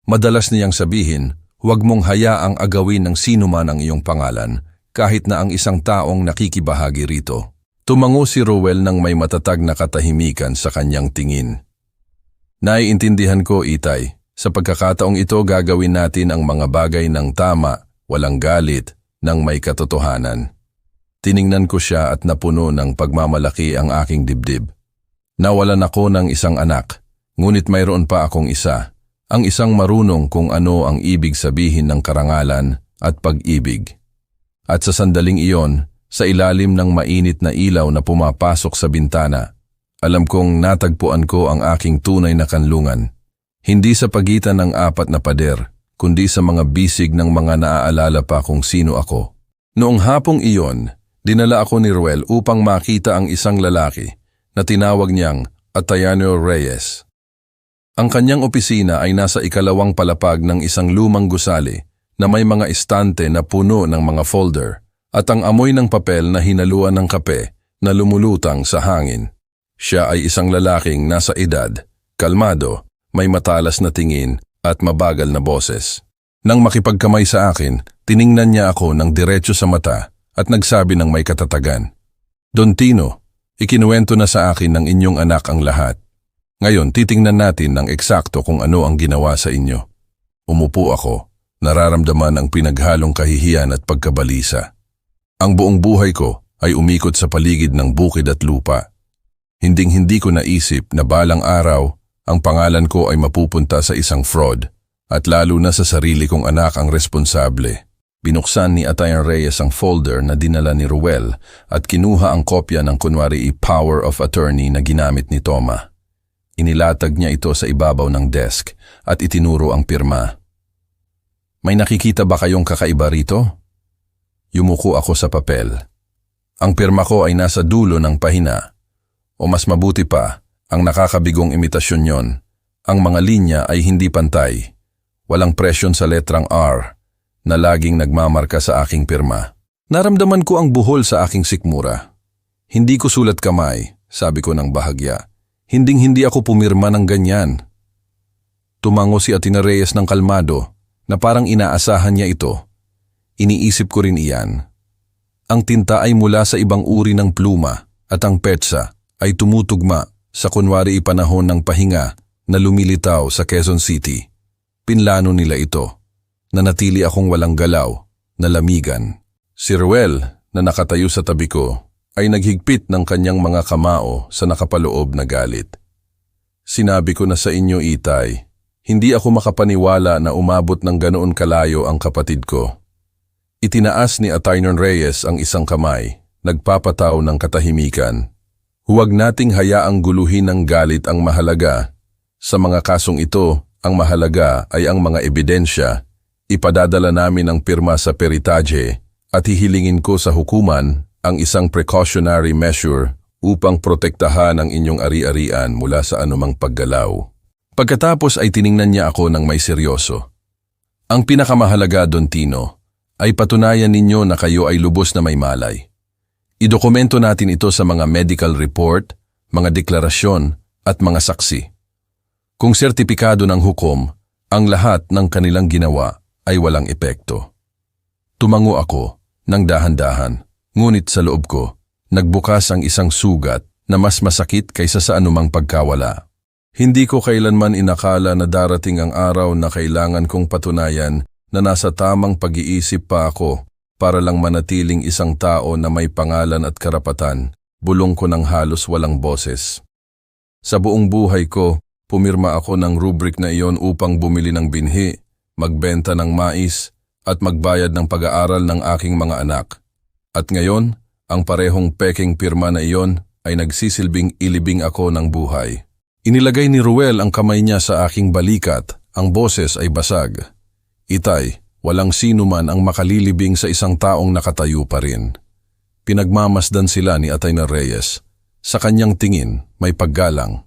Madalas niyang sabihin, huwag mong hayaang agawin ng sino man ang iyong pangalan, kahit na ang isang taong nakikibahagi rito. Tumango si Ruel ng may matatag na katahimikan sa kanyang tingin. Naiintindihan ko, Itay. Sa pagkakataong ito gagawin natin ang mga bagay ng tama, walang galit, ng may katotohanan. Tiningnan ko siya at napuno ng pagmamalaki ang aking dibdib. Nawalan ako ng isang anak, ngunit mayroon pa akong isa. Ang isang marunong kung ano ang ibig sabihin ng karangalan at pag-ibig. At sa sandaling iyon, sa ilalim ng mainit na ilaw na pumapasok sa bintana, alam kong natagpuan ko ang aking tunay na kanlungan. Hindi sa pagitan ng 4 na pader, kundi sa mga bisig ng mga naaalala pa kung sino ako. Noong hapong iyon, dinala ako ni Ruel upang makita ang isang lalaki na tinawag niyang Atayano Reyes. Ang kanyang opisina ay nasa ikalawang palapag ng isang lumang gusali na may mga istante na puno ng mga folder at ang amoy ng papel na hinaluan ng kape na lumulutang sa hangin. Siya ay isang lalaking nasa edad, kalmado, may matalas na tingin at mabagal na boses. Nang makipagkamay sa akin, tiningnan niya ako ng diretso sa mata at nagsabi ng may katatagan. Don Tino, ikinuwento na sa akin ng inyong anak ang lahat. Ngayon, titingnan natin ng eksakto kung ano ang ginawa sa inyo. Umupo ako, nararamdaman ang pinaghalong kahihiyan at pagkabalisa. Ang buong buhay ko ay umikot sa paligid ng bukid at lupa. Hinding-hindi ko naisip na balang araw, ang pangalan ko ay mapupunta sa isang fraud at lalo na sa sarili kong anak ang responsable. Binuksan ni Atayan Reyes ang folder na dinala ni Ruel at kinuha ang kopya ng kunwari power of attorney na ginamit ni Toma. Inilatag niya ito sa ibabaw ng desk at itinuro ang pirma. May nakikita ba kayong kakaiba rito? Yumuko ako sa papel. Ang pirma ko ay nasa dulo ng pahina. O mas mabuti pa, ang nakakabigong imitasyon yon. Ang mga linya ay hindi pantay. Walang presyon sa letrang R na laging nagmamarka sa aking pirma. Naramdaman ko ang buhol sa aking sikmura. Hindi ko sulat kamay, sabi ko ng bahagya. Hinding-hindi ako pumirma ng ganyan. Tumango si Atina Reyes ng kalmado na parang inaasahan niya ito. Iniisip ko rin iyan. Ang tinta ay mula sa ibang uri ng pluma at ang petsa ay tumutugma sa kunwari ipanahon ng pahinga na lumilitaw sa Quezon City. Pinlano nila ito. Nanatili akong walang galaw, nalamigan. Si Ruel na nakatayo sa tabi ko ay naghigpit ng kanyang mga kamao sa nakapaloob na galit. Sinabi ko na sa inyo, Itay, hindi ako makapaniwala na umabot ng ganoon kalayo ang kapatid ko. Itinaas ni Ataynon Reyes ang isang kamay, nagpapataw ng katahimikan. Huwag nating hayaang guluhin ng galit ang mahalaga. Sa mga kasong ito, ang mahalaga ay ang mga ebidensya. Ipadadala namin ang pirma sa peritaje at hihilingin ko sa hukuman ang isang precautionary measure upang protektahan ang inyong ari-arian mula sa anumang paggalaw. Pagkatapos ay tiningnan niya ako ng may seryoso. Ang pinakamahalaga, Don Tino, ay patunayan ninyo na kayo ay lubos na may malay. Idokumento natin ito sa mga medical report, mga deklarasyon at mga saksi. Kung sertipikado ng hukom, ang lahat ng kanilang ginawa ay walang epekto. Tumango ako ng dahan-dahan, ngunit sa loob ko, nagbukas ang isang sugat na mas masakit kaysa sa anumang pagkawala. Hindi ko kailanman inakala na darating ang araw na kailangan kong patunayan na nasa tamang pag-iisip pa ako para lang manatiling isang tao na may pangalan at karapatan, bulong ko ng halos walang boses. Sa buong buhay ko, pumirma ako ng rubric na iyon upang bumili ng binhi, magbenta ng mais, at magbayad ng pag-aaral ng aking mga anak. At ngayon, ang parehong peking pirma na iyon ay nagsisilbing ilibing ako ng buhay. Inilagay ni Ruel ang kamay niya sa aking balikat, ang boses ay basag. Itay, walang sino man ang makalilibing sa isang taong nakatayo pa rin. Pinagmamasdan sila ni Atayna Reyes. Sa kanyang tingin, may paggalang.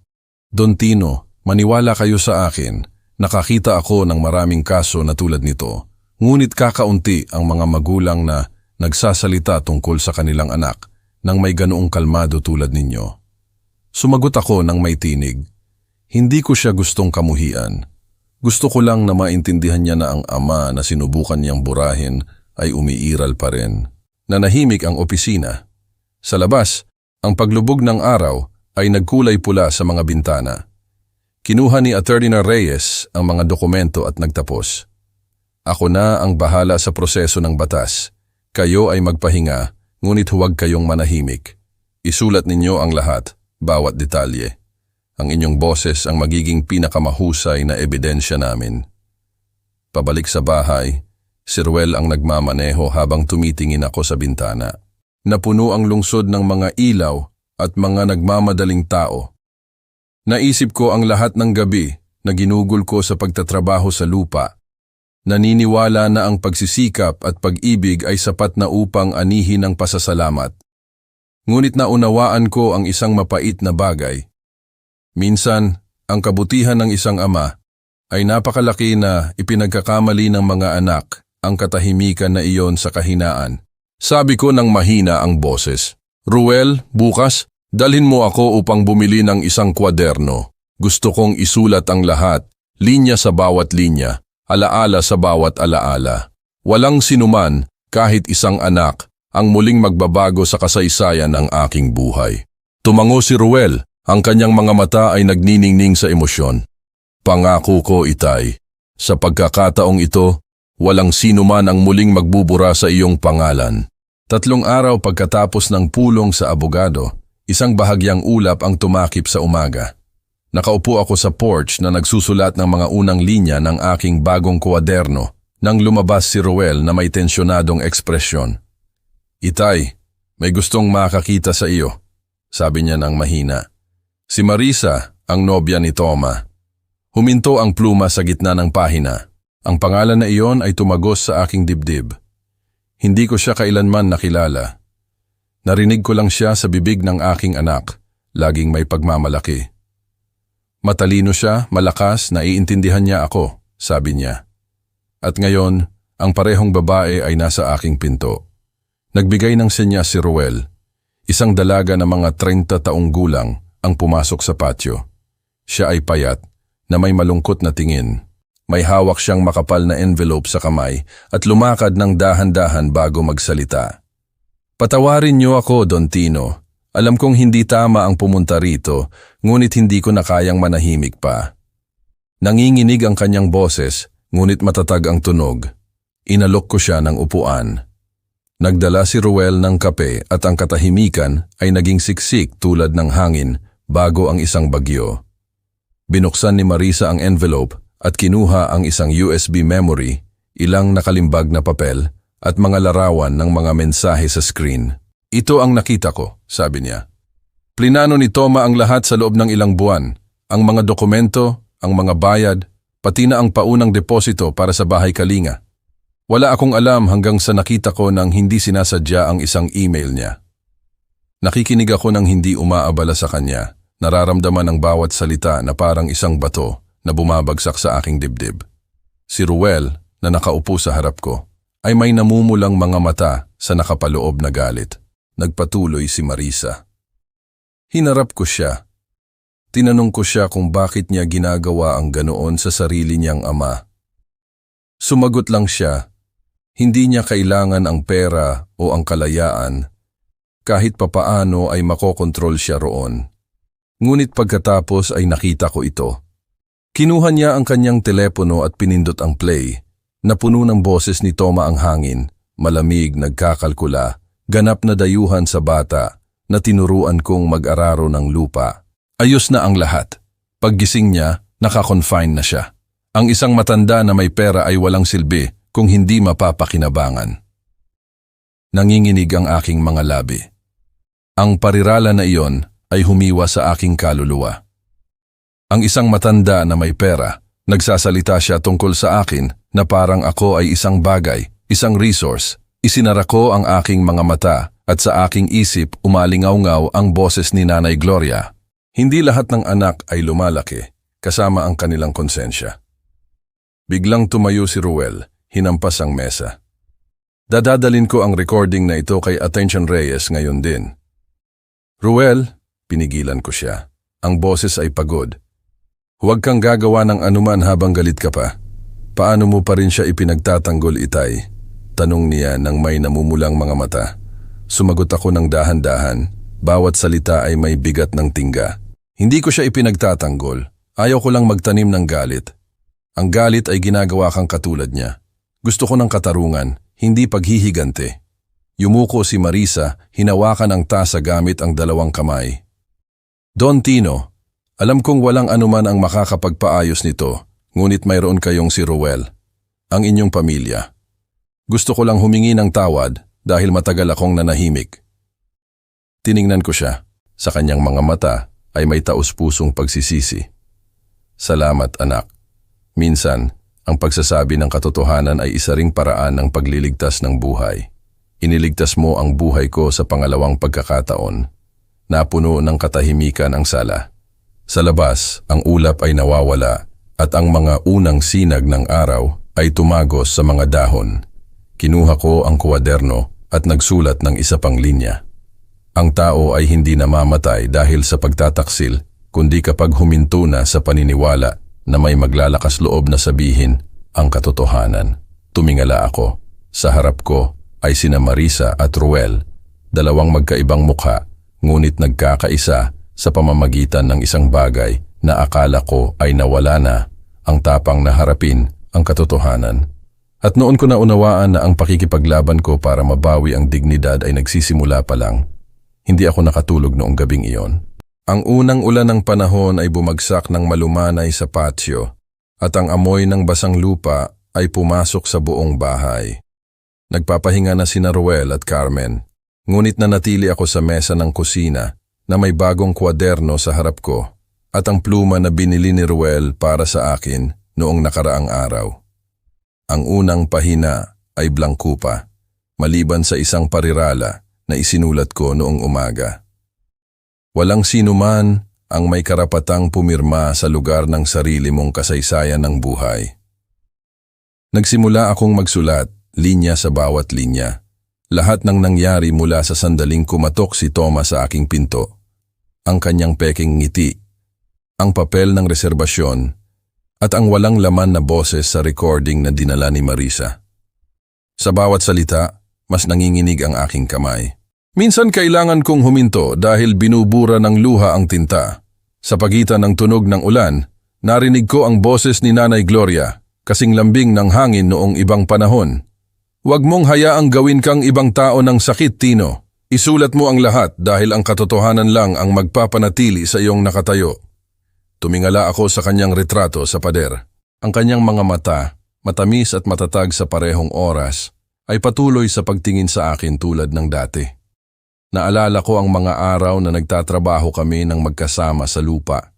Don Tino, maniwala kayo sa akin. Nakakita ako ng maraming kaso na tulad nito. Ngunit kakaunti ang mga magulang na nagsasalita tungkol sa kanilang anak nang may ganoong kalmado tulad ninyo. Sumagot ako ng may tinig. Hindi ko siya gustong kamuhian. Gusto ko lang na maintindihan niya na ang ama na sinubukan niyang burahin ay umiiral pa rin. Nanahimik ang opisina. Sa labas, ang paglubog ng araw ay nagkulay pula sa mga bintana. Kinuha ni Atty. Reyes ang mga dokumento at nagtapos. Ako na ang bahala sa proseso ng batas. Kayo ay magpahinga, ngunit huwag kayong manahimik. Isulat ninyo ang lahat, bawat detalye. Ang inyong boses ang magiging pinakamahusay na ebidensya namin. Pabalik sa bahay, si Ruel ang nagmamaneho habang tumitingin ako sa bintana. Napuno ang lungsod ng mga ilaw at mga nagmamadaling tao. Naisip ko ang lahat ng gabi na ginugol ko sa pagtatrabaho sa lupa. Naniniwala na ang pagsisikap at pag-ibig ay sapat na upang anihin ang pasasalamat. Ngunit naunawaan ko ang isang mapait na bagay. Minsan, ang kabutihan ng isang ama ay napakalaki na ipinagkakamali ng mga anak ang katahimikan na iyon sa kahinaan. Sabi ko ng mahina ang boses, "Ruel, bukas, dalhin mo ako upang bumili ng isang kwaderno. Gusto kong isulat ang lahat, linya sa bawat linya, alaala sa bawat alaala. Walang sinuman, kahit isang anak, ang muling magbabago sa kasaysayan ng aking buhay." Tumango si Ruel, ang kanyang mga mata ay nagniningning sa emosyon. "Pangako ko, Itay, sa pagkakataong ito, walang sinuman ang muling magbubura sa iyong pangalan." 3 araw pagkatapos ng pulong sa abogado, isang bahagyang ulap ang tumakip sa umaga. Nakaupo ako sa porch na nagsusulat ng mga unang linya ng aking bagong kwaderno nang lumabas si Ruel na may tensyonadong ekspresyon. "Itay, may gustong makakita sa iyo," sabi niya ng mahina. "Si Marisa, ang nobya ni Toma." Huminto ang pluma sa gitna ng pahina. Ang pangalan na iyon ay tumagos sa aking dibdib. Hindi ko siya kailanman nakilala. Narinig ko lang siya sa bibig ng aking anak, laging may pagmamalaki. "Matalino siya, malakas, naiintindihan niya ako," sabi niya. At ngayon, ang parehong babae ay nasa aking pinto. Nagbigay ng senyas si Ruel. Isang dalaga na mga 30 taong gulang ang pumasok sa patio. Siya ay payat, na may malungkot na tingin. May hawak siyang makapal na envelope sa kamay at lumakad ng dahan-dahan bago magsalita. "Patawarin niyo ako, Don Tino. Alam kong hindi tama ang pumunta rito, ngunit hindi ko na kayang manahimik pa." Nanginginig ang kanyang boses, ngunit matatag ang tunog. Inalok ko siya ng upuan. Nagdala si Ruel ng kape at ang katahimikan ay naging siksik tulad ng hangin bago ang isang bagyo. Binuksan ni Marisa ang envelope at kinuha ang isang USB memory, ilang nakalimbag na papel at mga larawan ng mga mensahe sa screen. "Ito ang nakita ko," sabi niya. "Plinano ni Toma ang lahat sa loob ng ilang buwan. Ang mga dokumento, ang mga bayad, pati na ang paunang deposito para sa bahay kalinga. Wala akong alam hanggang sa nakita ko nang hindi sinasadya ang isang email niya. Nakikinig ako ng hindi umaabala sa kanya, nararamdaman ang bawat salita na parang isang bato na bumabagsak sa aking dibdib. Si Ruel, na nakaupo sa harap ko, ay may namumulang mga mata sa nakapaloob na galit. Nagpatuloy si Marisa. Hinarap ko siya. Tinanong ko siya kung bakit niya ginagawa ang ganoon sa sarili niyang ama. Sumagot lang siya. Hindi niya kailangan ang pera o ang kalayaan. Kahit papaano ay makokontrol siya roon. Ngunit pagkatapos ay nakita ko ito. Kinuha niya ang kanyang telepono at pinindot ang play. Napuno ng boses ni Toma ang hangin, malamig, nagkakalkula, ganap na dayuhan sa bata na tinuruan kong mag-araro ng lupa. Ayos na ang lahat. Paggising niya, nakakonfine na siya. Ang isang matanda na may pera ay walang silbi kung hindi mapapakinabangan. Nanginginig ang aking mga labi. Ang parirala na iyon ay humiwa sa aking kaluluwa. Ang isang matanda na may pera, nagsasalita siya tungkol sa akin na parang ako ay isang bagay, isang resource. Isinara ko ang aking mga mata at sa aking isip umalingaw-ngaw ang boses ni Nanay Gloria. Hindi lahat ng anak ay lumalaki, kasama ang kanilang konsensya. Biglang tumayo si Ruel, hinampas ang mesa. Dadadalin ko ang recording na ito kay Attention Reyes ngayon din. "Ruel," pinigilan ko siya. Ang boses ay pagod. "Huwag kang gagawa ng anuman habang galit ka pa. Paano mo pa rin siya ipinagtatanggol, Itay?" Tanong niya ng may namumulang mga mata. Sumagot ako ng dahan-dahan. Bawat salita ay may bigat ng tingga. Hindi ko siya ipinagtatanggol. Ayaw ko lang magtanim ng galit. Ang galit ay ginagawa kang katulad niya. Gusto ko ng katarungan, hindi paghihigante. Yumuko si Marisa, hinawakan ang tasa gamit ang dalawang kamay. "Don Tino, alam kong walang anuman ang makakapagpaayos nito, ngunit mayroon kayong si Ruel, ang inyong pamilya. Gusto ko lang humingi ng tawad dahil matagal akong nanahimik." Tiningnan ko siya. Sa kanyang mga mata ay may taus-pusong pagsisisi. Salamat, anak. Minsan, ang pagsasabi ng katotohanan ay isa ring paraan ng pagliligtas ng buhay. Iniligtas mo ang buhay ko sa pangalawang pagkakataon. Napuno ng katahimikan ang sala. Sa labas, ang ulap ay nawawala at ang mga unang sinag ng araw ay tumagos sa mga dahon. Kinuha ko ang kwaderno at nagsulat ng isa pang linya. Ang tao ay hindi namamatay dahil sa pagtataksil, kundi kapag huminto na sa paniniwala na may maglalakas loob na sabihin ang katotohanan. Tumingala ako. Sa harap ko ay sina Marisa at Ruel, dalawang magkaibang mukha, ngunit nagkakaisa sa pamamagitan ng isang bagay na akala ko ay nawala na, ang tapang na harapin ang katotohanan. At noon ko naunawaan na ang pakikipaglaban ko para mabawi ang dignidad ay nagsisimula pa lang. Hindi ako nakatulog noong gabing iyon. Ang unang ulan ng panahon ay bumagsak ng malumanay sa patio at ang amoy ng basang lupa ay pumasok sa buong bahay. Nagpapahinga na sina Ruel at Carmen, ngunit nanatili ako sa mesa ng kusina na may bagong kwaderno sa harap ko at ang pluma na binili ni Ruel para sa akin noong nakaraang araw. Ang unang pahina ay blangko pa, maliban sa isang parirala na isinulat ko noong umaga. Walang sinuman ang may karapatang pumirma sa lugar ng sarili mong kasaysayan ng buhay. Nagsimula akong magsulat, linya sa bawat linya. Lahat ng nangyari mula sa sandaling kumatok si Thomas sa aking pinto. Ang kanyang peking ngiti, ang papel ng reserbasyon, at ang walang laman na boses sa recording na dinala ni Marisa. Sa bawat salita, mas nanginginig ang aking kamay. Minsan kailangan kong huminto dahil binubura ng luha ang tinta. Sa pagitan ng tunog ng ulan, narinig ko ang boses ni Nanay Gloria, kasing lambing ng hangin noong ibang panahon. Huwag mong hayaang gawin kang ibang tao ng sakit, Tino. Isulat mo ang lahat dahil ang katotohanan lang ang magpapanatili sa iyong nakatayo. Tumingala ako sa kanyang retrato sa pader. Ang kanyang mga mata, matamis at matatag sa parehong oras, ay patuloy sa pagtingin sa akin tulad ng dati. Naalala ko ang mga araw na nagtatrabaho kami ng magkasama sa lupa.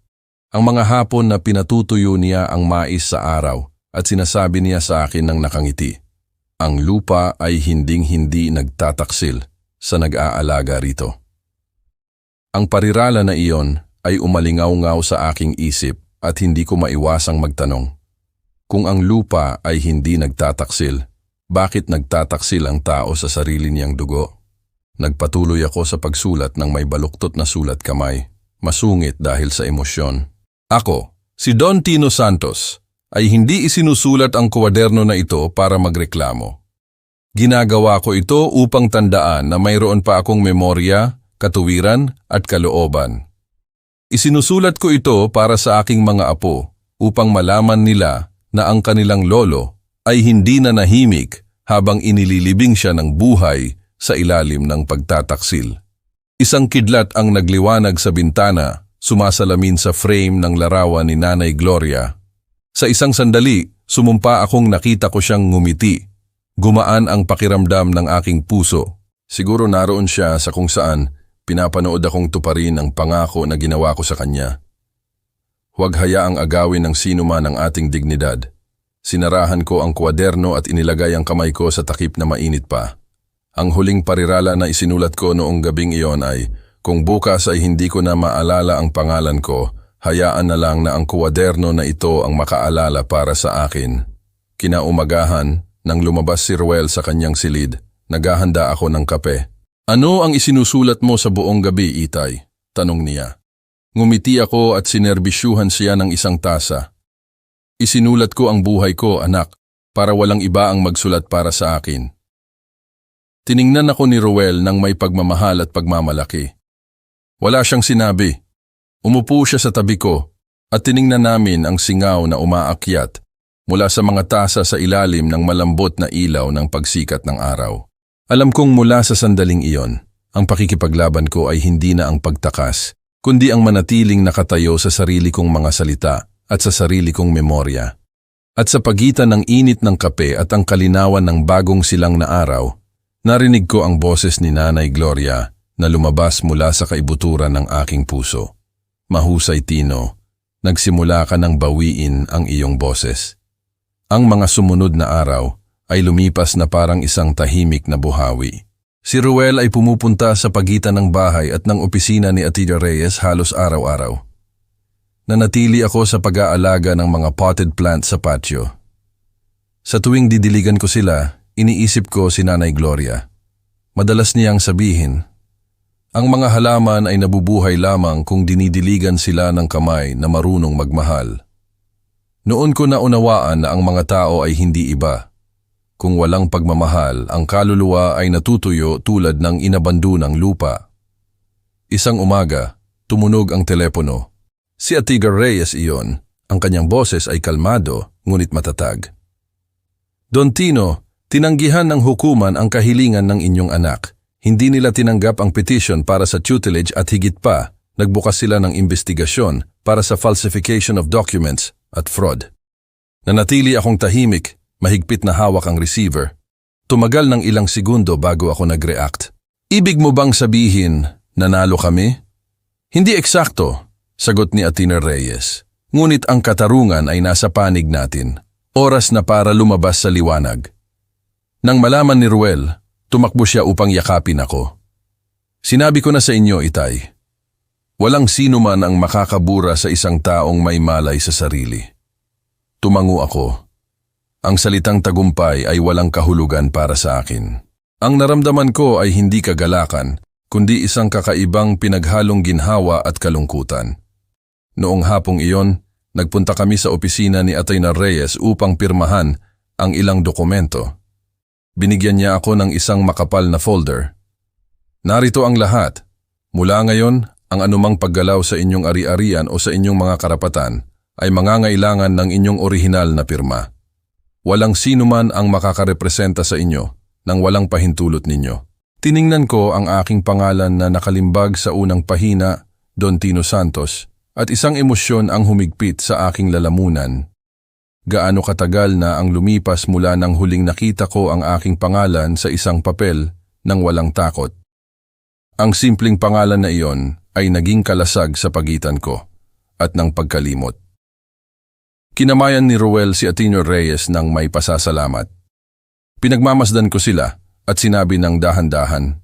Ang mga hapon na pinatutuyo niya ang mais sa araw at sinasabi niya sa akin ng nakangiti, ang lupa ay hinding-hindi nagtataksil sa nag-aalaga rito. Ang parirala na iyon ay umalingaw-ngaw sa aking isip at hindi ko maiwasang magtanong. Kung ang lupa ay hindi nagtataksil, bakit nagtataksil ang tao sa sarili niyang dugo? Nagpatuloy ako sa pagsulat ng may baluktot na sulat kamay, masungit dahil sa emosyon. Ako, si Don Tino Santos, ay hindi isinusulat ang kwaderno na ito para magreklamo. Ginagawa ko ito upang tandaan na mayroon pa akong memorya, katuwiran at kalooban. Isinusulat ko ito para sa aking mga apo upang malaman nila na ang kanilang lolo ay hindi na nahimik habang inililibing siya ng buhay sa ilalim ng pagtataksil. Isang kidlat ang nagliwanag sa bintana, sumasalamin sa frame ng larawan ni Nanay Gloria. Sa isang sandali, sumumpa akong nakita ko siyang ngumiti. Gumaan ang pakiramdam ng aking puso. Siguro naroon siya sa kung saan pinapanood akong tuparin ang pangako na ginawa ko sa kanya. Huwag hayaang agawin ng sino man ang ating dignidad. Sinarahan ko ang kwaderno at inilagay ang kamay ko sa takip na mainit pa. Ang huling parirala na isinulat ko noong gabing iyon ay, kung bukas ay hindi ko na maalala ang pangalan ko, hayaan na lang na ang kwaderno na ito ang makaalala para sa akin. Kinaumagahan, nang lumabas si Ruel sa kanyang silid, naghahanda ako ng kape. Ano ang isinusulat mo sa buong gabi, Itay? Tanong niya. Ngumiti ako at sinerbisyuhan siya ng isang tasa. Isinulat ko ang buhay ko, anak, para walang iba ang magsulat para sa akin. Tiningnan ako ni Ruel ng may pagmamahal at pagmamalaki. Wala siyang sinabi. Umupo siya sa tabi ko at tiningnan namin ang singaw na umaakyat mula sa mga tasa sa ilalim ng malambot na ilaw ng pagsikat ng araw. Alam kong mula sa sandaling iyon, ang pakikipaglaban ko ay hindi na ang pagtakas, kundi ang manatiling nakatayo sa sarili kong mga salita at sa sarili kong memorya. At sa pagitan ng init ng kape at ang kalinawan ng bagong silang na araw, narinig ko ang boses ni Nanay Gloria na lumabas mula sa kaibuturan ng aking puso. Mahusay, Tino. nagsimula ka ng bawiin ang iyong boses. Ang mga sumunod na araw ay lumipas na parang isang tahimik na buhawi. Si Ruel ay pumupunta sa pagitan ng bahay at ng opisina ni Atilla Reyes halos araw-araw. Nanatili ako sa pag-aalaga ng mga potted plants sa patio. Sa tuwing didiligan ko sila, iniisip ko si Nanay Gloria. Madalas niyang sabihin, ang mga halaman ay nabubuhay lamang kung dinidiligan sila ng kamay na marunong magmahal. Noon ko naunawaan na ang mga tao ay hindi iba. Kung walang pagmamahal, ang kaluluwa ay natutuyo tulad ng inabandunang lupa. Isang umaga, tumunog ang telepono. Si Atilla Reyes iyon, ang kanyang boses ay kalmado ngunit matatag. Don Tino, tinanggihan ng hukuman ang kahilingan ng inyong anak. Hindi nila tinanggap ang petition para sa tutelage at higit pa, nagbukas sila ng investigasyon para sa falsification of documents at fraud. Nanatili akong tahimik. Mahigpit na hawak ang receiver. Tumagal ng ilang segundo bago ako nag-react. Ibig mo bang sabihin, nanalo kami? Hindi eksakto, sagot ni Atilla Reyes. Ngunit ang katarungan ay nasa panig natin. Oras na para lumabas sa liwanag. Nang malaman ni Ruel, tumakbo siya upang yakapin ako. Sinabi ko na sa inyo, Itay. Walang sino man ang makakabura sa isang taong may malay sa sarili. Tumango ako. Ang salitang tagumpay ay walang kahulugan para sa akin. Ang naramdaman ko ay hindi kagalakan, kundi isang kakaibang pinaghalong ginhawa at kalungkutan. Noong hapong iyon, nagpunta kami sa opisina ni Atilla Reyes upang pirmahan ang ilang dokumento. Binigyan niya ako ng isang makapal na folder. Narito ang lahat. Mula ngayon, ang anumang paggalaw sa inyong ari-arian o sa inyong mga karapatan ay mangangailangan ng inyong orihinal na pirma. Walang sino man ang makakarepresenta sa inyo nang walang pahintulot ninyo. Tiningnan ko ang aking pangalan na nakalimbag sa unang pahina, Don Tino Santos, at isang emosyon ang humigpit sa aking lalamunan. Gaano katagal na ang lumipas mula nang huling nakita ko ang aking pangalan sa isang papel nang walang takot. Ang simpleng pangalan na iyon ay naging kalasag sa pagitan ko at ng pagkalimot. Kinamayan ni Ruel si Atilla Reyes ng may pasasalamat. Pinagmamasdan ko sila at sinabi ng dahan-dahan,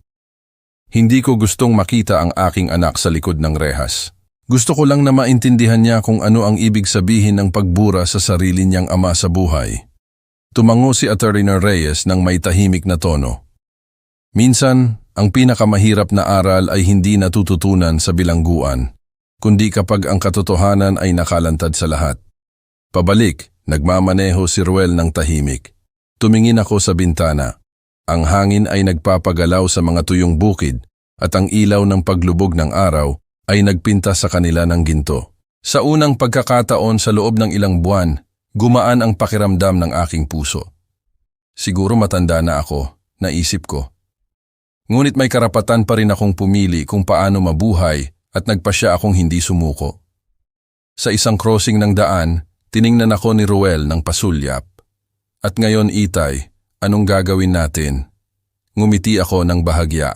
hindi ko gustong makita ang aking anak sa likod ng rehas. Gusto ko lang na maintindihan niya kung ano ang ibig sabihin ng pagbura sa sarili niyang ama sa buhay. Tumango si Atilla Reyes ng may tahimik na tono. Minsan, ang pinakamahirap na aral ay hindi natututunan sa bilangguan, kundi kapag ang katotohanan ay nakalantad sa lahat. Pabalik, nagmamaneho si Ruel ng tahimik. Tumingin ako sa bintana. Ang hangin ay nagpapagalaw sa mga tuyong bukid at ang ilaw ng paglubog ng araw ay nagpinta sa kanila ng ginto. Sa unang pagkakataon sa loob ng ilang buwan, gumaan ang pakiramdam ng aking puso. Siguro matanda na ako, naisip ko. Ngunit may karapatan pa rin akong pumili kung paano mabuhay at nagpasya akong hindi sumuko. Sa isang crossing ng daan, tiningnan ako ni Ruel ng pasulyap. At ngayon, Itay, anong gagawin natin? Ngumiti ako ng bahagya.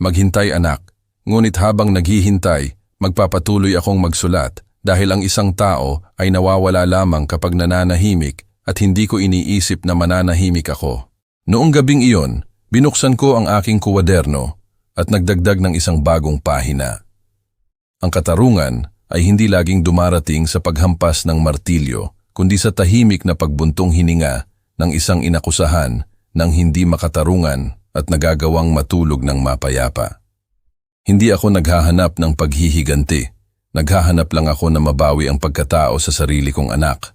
Maghintay, anak. Ngunit habang naghihintay, magpapatuloy akong magsulat dahil ang isang tao ay nawawala lamang kapag nananahimik at hindi ko iniisip na mananahimik ako. Noong gabing iyon, binuksan ko ang aking kuwaderno at nagdagdag ng isang bagong pahina. Ang katarungan ay hindi laging dumarating sa paghampas ng martilyo, kundi sa tahimik na pagbuntong hininga ng isang inakusahan ng hindi makatarungan at nagagawang matulog ng mapayapa. Hindi ako naghahanap ng paghihiganti, naghahanap lang ako na mabawi ang pagkatao sa sarili kong anak.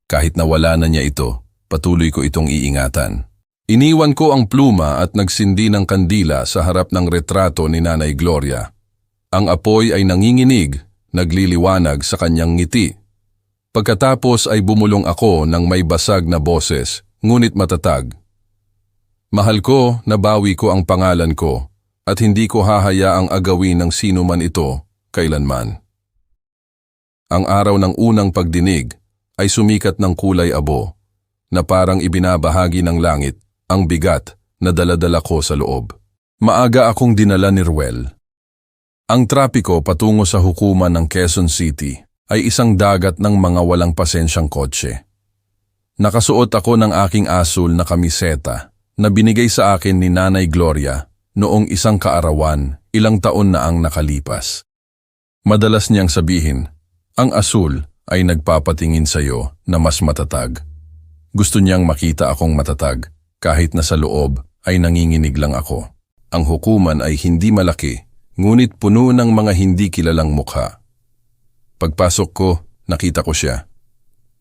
Kahit nawala na niya ito, patuloy ko itong iingatan. Iniwan ko ang pluma at nagsindi ng kandila sa harap ng retrato ni Nanay Gloria. Ang apoy ay nanginginig, nagliliwanag sa kanyang ngiti. Pagkatapos ay bumulong ako ng may basag na boses, ngunit matatag. Mahal ko, nabawi ko ang pangalan ko, at hindi ko hahayaang agawin ng sino man ito, kailanman. Ang araw ng unang pagdinig ay sumikat ng kulay abo, na parang ibinabahagi ng langit ang bigat na daladala ko sa loob. Maaga akong dinala ni Ruel. Ang trapiko patungo sa hukuman ng Quezon City ay isang dagat ng mga walang pasensyang kotse. Nakasuot ako ng aking asul na kamiseta na binigay sa akin ni Nanay Gloria noong isang kaarawan, ilang taon na ang nakalipas. Madalas niyang sabihin, ang asul ay nagpapatingin sa iyo na mas matatag. Gusto niyang makita akong matatag kahit na sa loob ay nanginginig lang ako. Ang hukuman ay hindi malaki, ngunit puno ng mga hindi kilalang mukha. Pagpasok ko, nakita ko siya.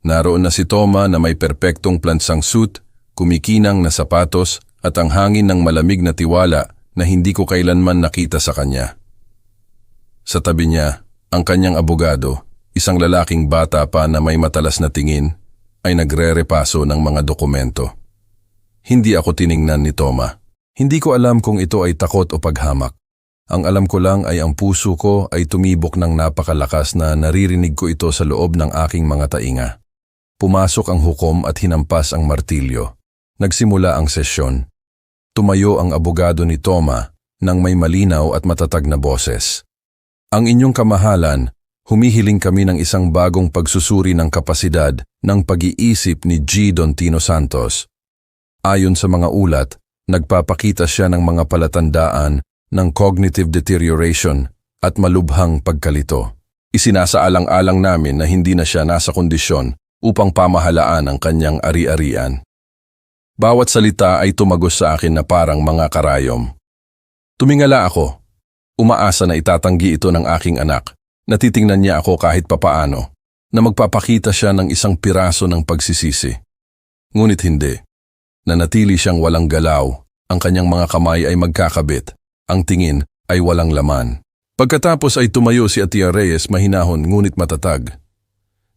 Naroon na si Toma na may perpektong plansang suit, kumikinang na sapatos at ang hangin ng malamig na tiwala na hindi ko kailanman nakita sa kanya. Sa tabi niya, ang kanyang abogado, isang lalaking bata pa na may matalas na tingin, ay nagre-repaso ng mga dokumento. Hindi ako tiningnan ni Toma. Hindi ko alam kung ito ay takot o paghamak. Ang alam ko lang ay ang puso ko ay tumibok ng napakalakas na naririnig ko ito sa loob ng aking mga tainga. Pumasok ang hukom at hinampas ang martilyo. Nagsimula ang sesyon. Tumayo ang abogado ni Toma nang may malinaw at matatag na boses. Ang inyong kamahalan, humihiling kami ng isang bagong pagsusuri ng kapasidad ng pag-iisip ni G. Don Tino Santos. Ayon sa mga ulat, nagpapakita siya ng mga palatandaan ng cognitive deterioration at malubhang pagkalito. Isinasaalang-alang namin na hindi na siya nasa kondisyon upang pamahalaan ang kanyang ari-arian. Bawat salita ay tumagos sa akin na parang mga karayom. Tumingala ako. Umaasa na itatanggi ito ng aking anak. Natitingnan niya ako kahit papaano, na magpapakita siya ng isang piraso ng pagsisisi. Ngunit hindi. Nanatili siyang walang galaw, ang kanyang mga kamay ay magkakabit. Ang tingin ay walang laman. Pagkatapos ay tumayo si Atia Reyes mahinahon ngunit matatag.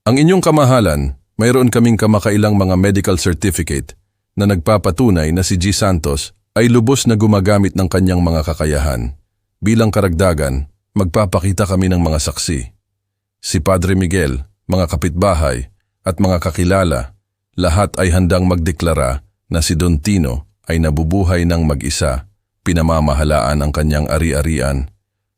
Ang inyong kamahalan, mayroon kaming kamakailang mga medical certificate na nagpapatunay na si G. Santos ay lubos na gumagamit ng kanyang mga kakayahan. Bilang karagdagan, magpapakita kami ng mga saksi. Si Padre Miguel, mga kapitbahay at mga kakilala, lahat ay handang magdeklara na si Don Tino ay nabubuhay ng mag-isa, pinamamahalaan ang kanyang ari-arian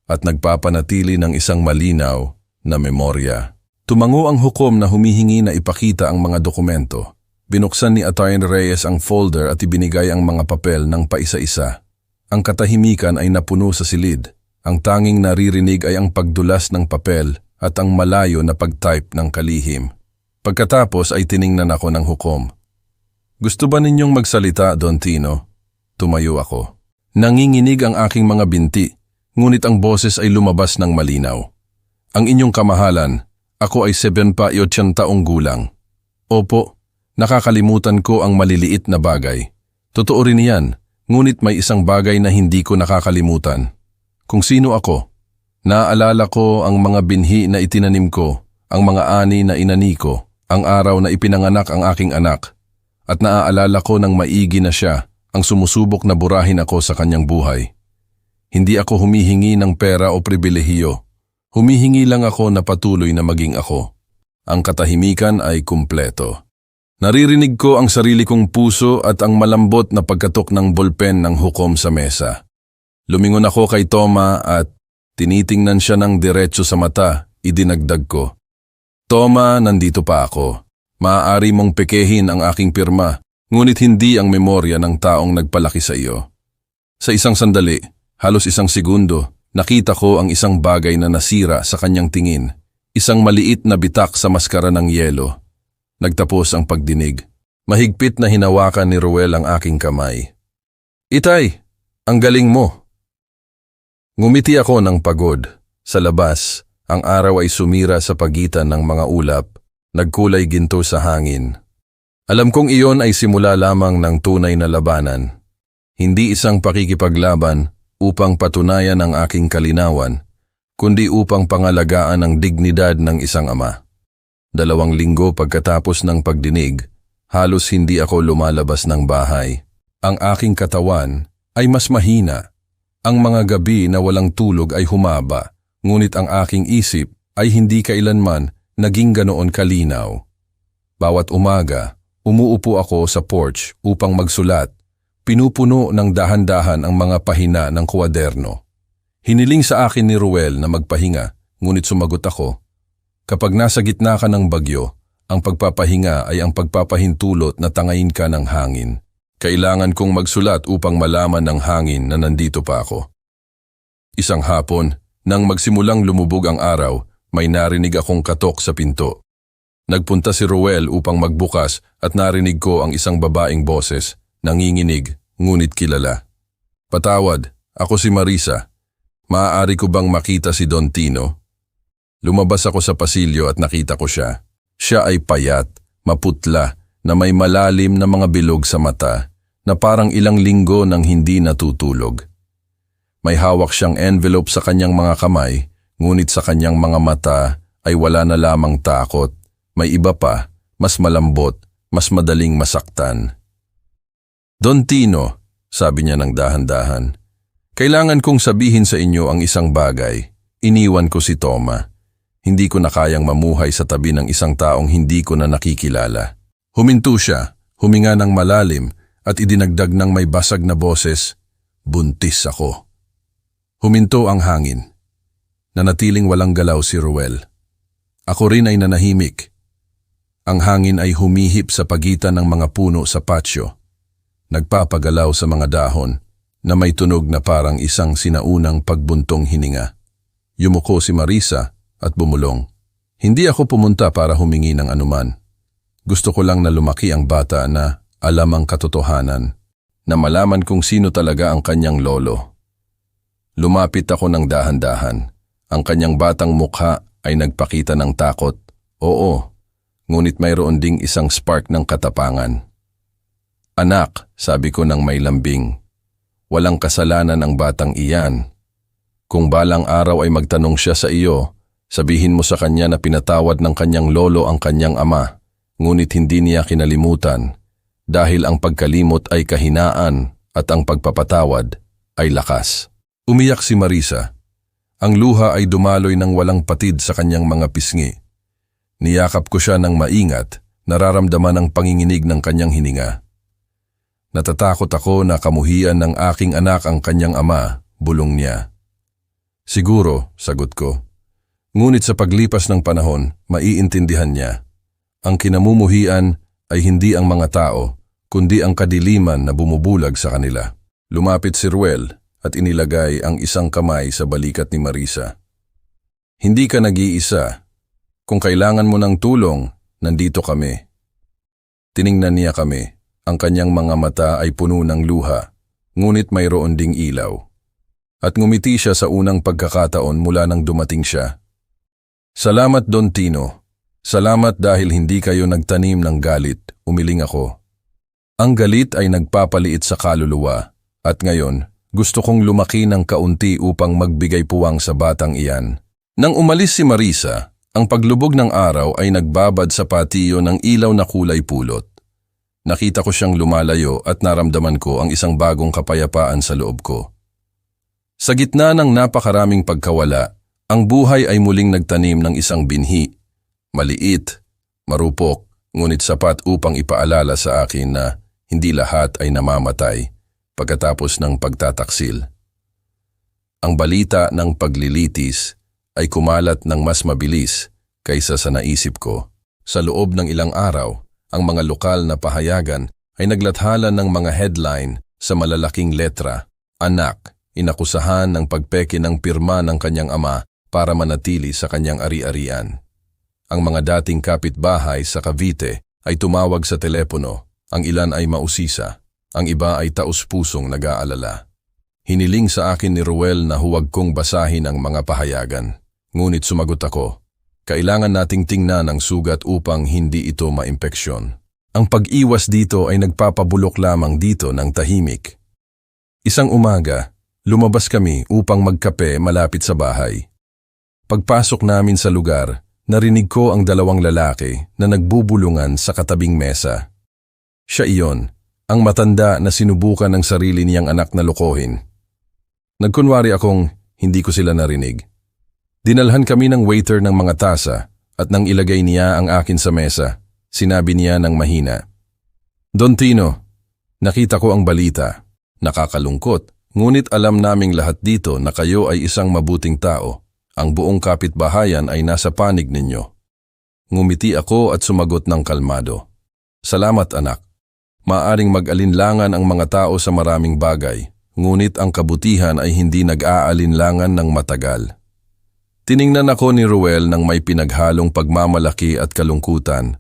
at nagpapanatili ng isang malinaw na memorya. Tumango ang hukom na humihingi na ipakita ang mga dokumento. Binuksan ni Atty. Reyes ang folder at ibinigay ang mga papel ng paisa-isa. Ang katahimikan ay napuno sa silid. Ang tanging naririnig ay ang pagdulas ng papel at ang malayo na pag-type ng kalihim. Pagkatapos ay tiningnan ako ng hukom. Gusto ba ninyong magsalita, Don Tino? Tumayo ako. Nanginginig ang aking mga binti, ngunit ang boses ay lumabas ng malinaw. Ang inyong kamahalan, ako ay 78 taong gulang. Opo, nakakalimutan ko ang maliliit na bagay. Totoo rin yan, ngunit may isang bagay na hindi ko nakakalimutan. Kung sino ako, naaalala ko ang mga binhi na itinanim ko, ang mga ani na inani ko, ang araw na ipinanganak ang aking anak, at naaalala ko ng maigi na siya, ang sumusubok na burahin ako sa kanyang buhay. Hindi ako humihingi ng pera o pribilehiyo. Humihingi lang ako na patuloy na maging ako. Ang katahimikan ay kumpleto. Naririnig ko ang sarili kong puso at ang malambot na pagkatok ng bolpen ng hukom sa mesa. Lumingon ako kay Toma at tinitingnan siya ng diretso sa mata, idinagdag ko. Toma, nandito pa ako. Maaari mong pekehin ang aking pirma, ngunit hindi ang memorya ng taong nagpalaki sa iyo. Sa isang sandali, halos isang segundo, nakita ko ang isang bagay na nasira sa kanyang tingin. Isang maliit na bitak sa maskara ng yelo. Nagtapos ang pagdinig. Mahigpit na hinawakan ni Ruel ang aking kamay. Itay, ang galing mo. Ngumiti ako ng pagod. Sa labas, ang araw ay sumira sa pagitan ng mga ulap, nagkulay ginto sa hangin. Alam kong iyon ay simula lamang ng tunay na labanan. Hindi isang pakikipaglaban upang patunayan ang aking kalinawan, kundi upang pangalagaan ang dignidad ng isang ama. 2 linggo pagkatapos ng pagdinig, halos hindi ako lumalabas ng bahay. Ang aking katawan ay mas mahina. Ang mga gabi na walang tulog ay humaba, ngunit ang aking isip ay hindi kailanman naging ganoon kalinaw. Bawat umaga, umuupo ako sa porch upang magsulat, pinupuno ng dahan-dahan ang mga pahina ng kwaderno. Hiniling sa akin ni Ruel na magpahinga, ngunit sumagot ako, Kapag nasa gitna ka ng bagyo, ang pagpapahinga ay ang pagpapahintulot na tangayin ka ng hangin. Kailangan kong magsulat upang malaman ng hangin na nandito pa ako. Isang hapon, nang magsimulang lumubog ang araw, may narinig akong katok sa pinto. Nagpunta si Ruel upang magbukas at narinig ko ang isang babaeng boses, nanginginig, ngunit kilala. "Patawad, ako si Marisa. Maaari ko bang makita si Don Tino?" Lumabas ako sa pasilyo at nakita ko siya. Siya ay payat, maputla, na may malalim na mga bilog sa mata, na parang ilang linggo nang hindi natutulog. May hawak siyang envelope sa kanyang mga kamay, ngunit sa kanyang mga mata ay wala na lamang takot. May iba pa, mas malambot, mas madaling masaktan. "Don Tino," sabi niya ng dahan-dahan, "kailangan kong sabihin sa inyo ang isang bagay. Iniwan ko si Toma. Hindi ko na kayang mamuhay sa tabi ng isang taong hindi ko na nakikilala." Huminto siya, huminga ng malalim at idinagdag ng may basag na boses, "Buntis ako." Huminto ang hangin. Nanatiling walang galaw si Ruel. Ako rin ay nanahimik. Ang hangin ay humihip sa pagitan ng mga puno sa patio. Nagpapagalaw sa mga dahon na may tunog na parang isang sinaunang pagbuntong hininga. Yumuko si Marisa at bumulong. "Hindi ako pumunta para humingi ng anuman. Gusto ko lang na lumaki ang bata na alam ang katotohanan, na malaman kung sino talaga ang kanyang lolo." Lumapit ako ng dahan-dahan. Ang kanyang batang mukha ay nagpakita ng takot. Oo, ngunit mayroon ding isang spark ng katapangan. "Anak," sabi ko ng may lambing, "walang kasalanan ang batang iyan. Kung balang araw ay magtanong siya sa iyo, sabihin mo sa kanya na pinatawad ng kanyang lolo ang kanyang ama, ngunit hindi niya kinalimutan, dahil ang pagkalimot ay kahinaan at ang pagpapatawad ay lakas." Umiyak si Marisa. Ang luha ay dumaloy ng walang patid sa kanyang mga pisngi. Niyakap ko siya ng maingat, nararamdaman ang panginginig ng kanyang hininga. "Natatakot ako na kamuhian ng aking anak ang kanyang ama," bulong niya. "Siguro," sagot ko. Ngunit sa paglipas ng panahon, maiintindihan niya. Ang kinamumuhian ay hindi ang mga tao, kundi ang kadiliman na bumubulag sa kanila. Lumapit si Ruel at inilagay ang isang kamay sa balikat ni Marisa. "Hindi ka nag-iisa. Kung kailangan mo ng tulong, nandito kami." Tiningnan niya kami. Ang kanyang mga mata ay puno ng luha, ngunit mayroon ding ilaw. At ngumiti siya sa unang pagkakataon mula nang dumating siya. "Salamat, Don Tino. Salamat dahil hindi kayo nagtanim ng galit," umiling ako. "Ang galit ay nagpapaliit sa kaluluwa, at ngayon, gusto kong lumaki ng kaunti upang magbigay puwang sa batang iyan." Nang umalis si Marisa, ang paglubog ng araw ay nagbabad sa patiyo ng ilaw na kulay pulot. Nakita ko siyang lumalayo at naramdaman ko ang isang bagong kapayapaan sa loob ko. Sa gitna ng napakaraming pagkawala, ang buhay ay muling nagtanim ng isang binhi. Maliit, marupok, ngunit sapat upang ipaalala sa akin na hindi lahat ay namamatay pagkatapos ng pagtataksil. Ang balita ng paglilitis ay kumalat ng mas mabilis kaysa sa naisip ko. Sa loob ng ilang araw, ang mga lokal na pahayagan ay naglathala ng mga headline sa malalaking letra. "Anak, inakusahan ng pagpeke ng pirma ng kanyang ama para manatili sa kanyang ari-arian." Ang mga dating kapitbahay sa Cavite ay tumawag sa telepono. Ang ilan ay mausisa, ang iba ay taus-pusong nag-aalala. Hiniling sa akin ni Ruel na huwag kong basahin ang mga pahayagan. Ngunit sumagot ako, kailangan nating tingnan ang sugat upang hindi ito maimpeksyon. Ang pag-iwas dito ay nagpapabulok lamang dito ng tahimik. Isang umaga, lumabas kami upang magkape malapit sa bahay. Pagpasok namin sa lugar, narinig ko ang dalawang lalaki na nagbubulungan sa katabing mesa. Siya iyon, ang matanda na sinubukan ng sarili niyang anak na lokohin. Nagkunwari akong hindi ko sila narinig. Dinalhan kami ng waiter ng mga tasa at nang ilagay niya ang akin sa mesa, sinabi niya ng mahina, "Don Tino, nakita ko ang balita. Nakakalungkot, ngunit alam naming lahat dito na kayo ay isang mabuting tao. Ang buong kapitbahayan ay nasa panig ninyo. Ngumiti ako at sumagot ng kalmado. Salamat anak. Maaring mag-alinlangan ang mga tao sa maraming bagay, ngunit ang kabutihan ay hindi nag-aalinlangan ng matagal. Tiningnan ako ni Ruel ng may pinaghalong pagmamalaki at kalungkutan.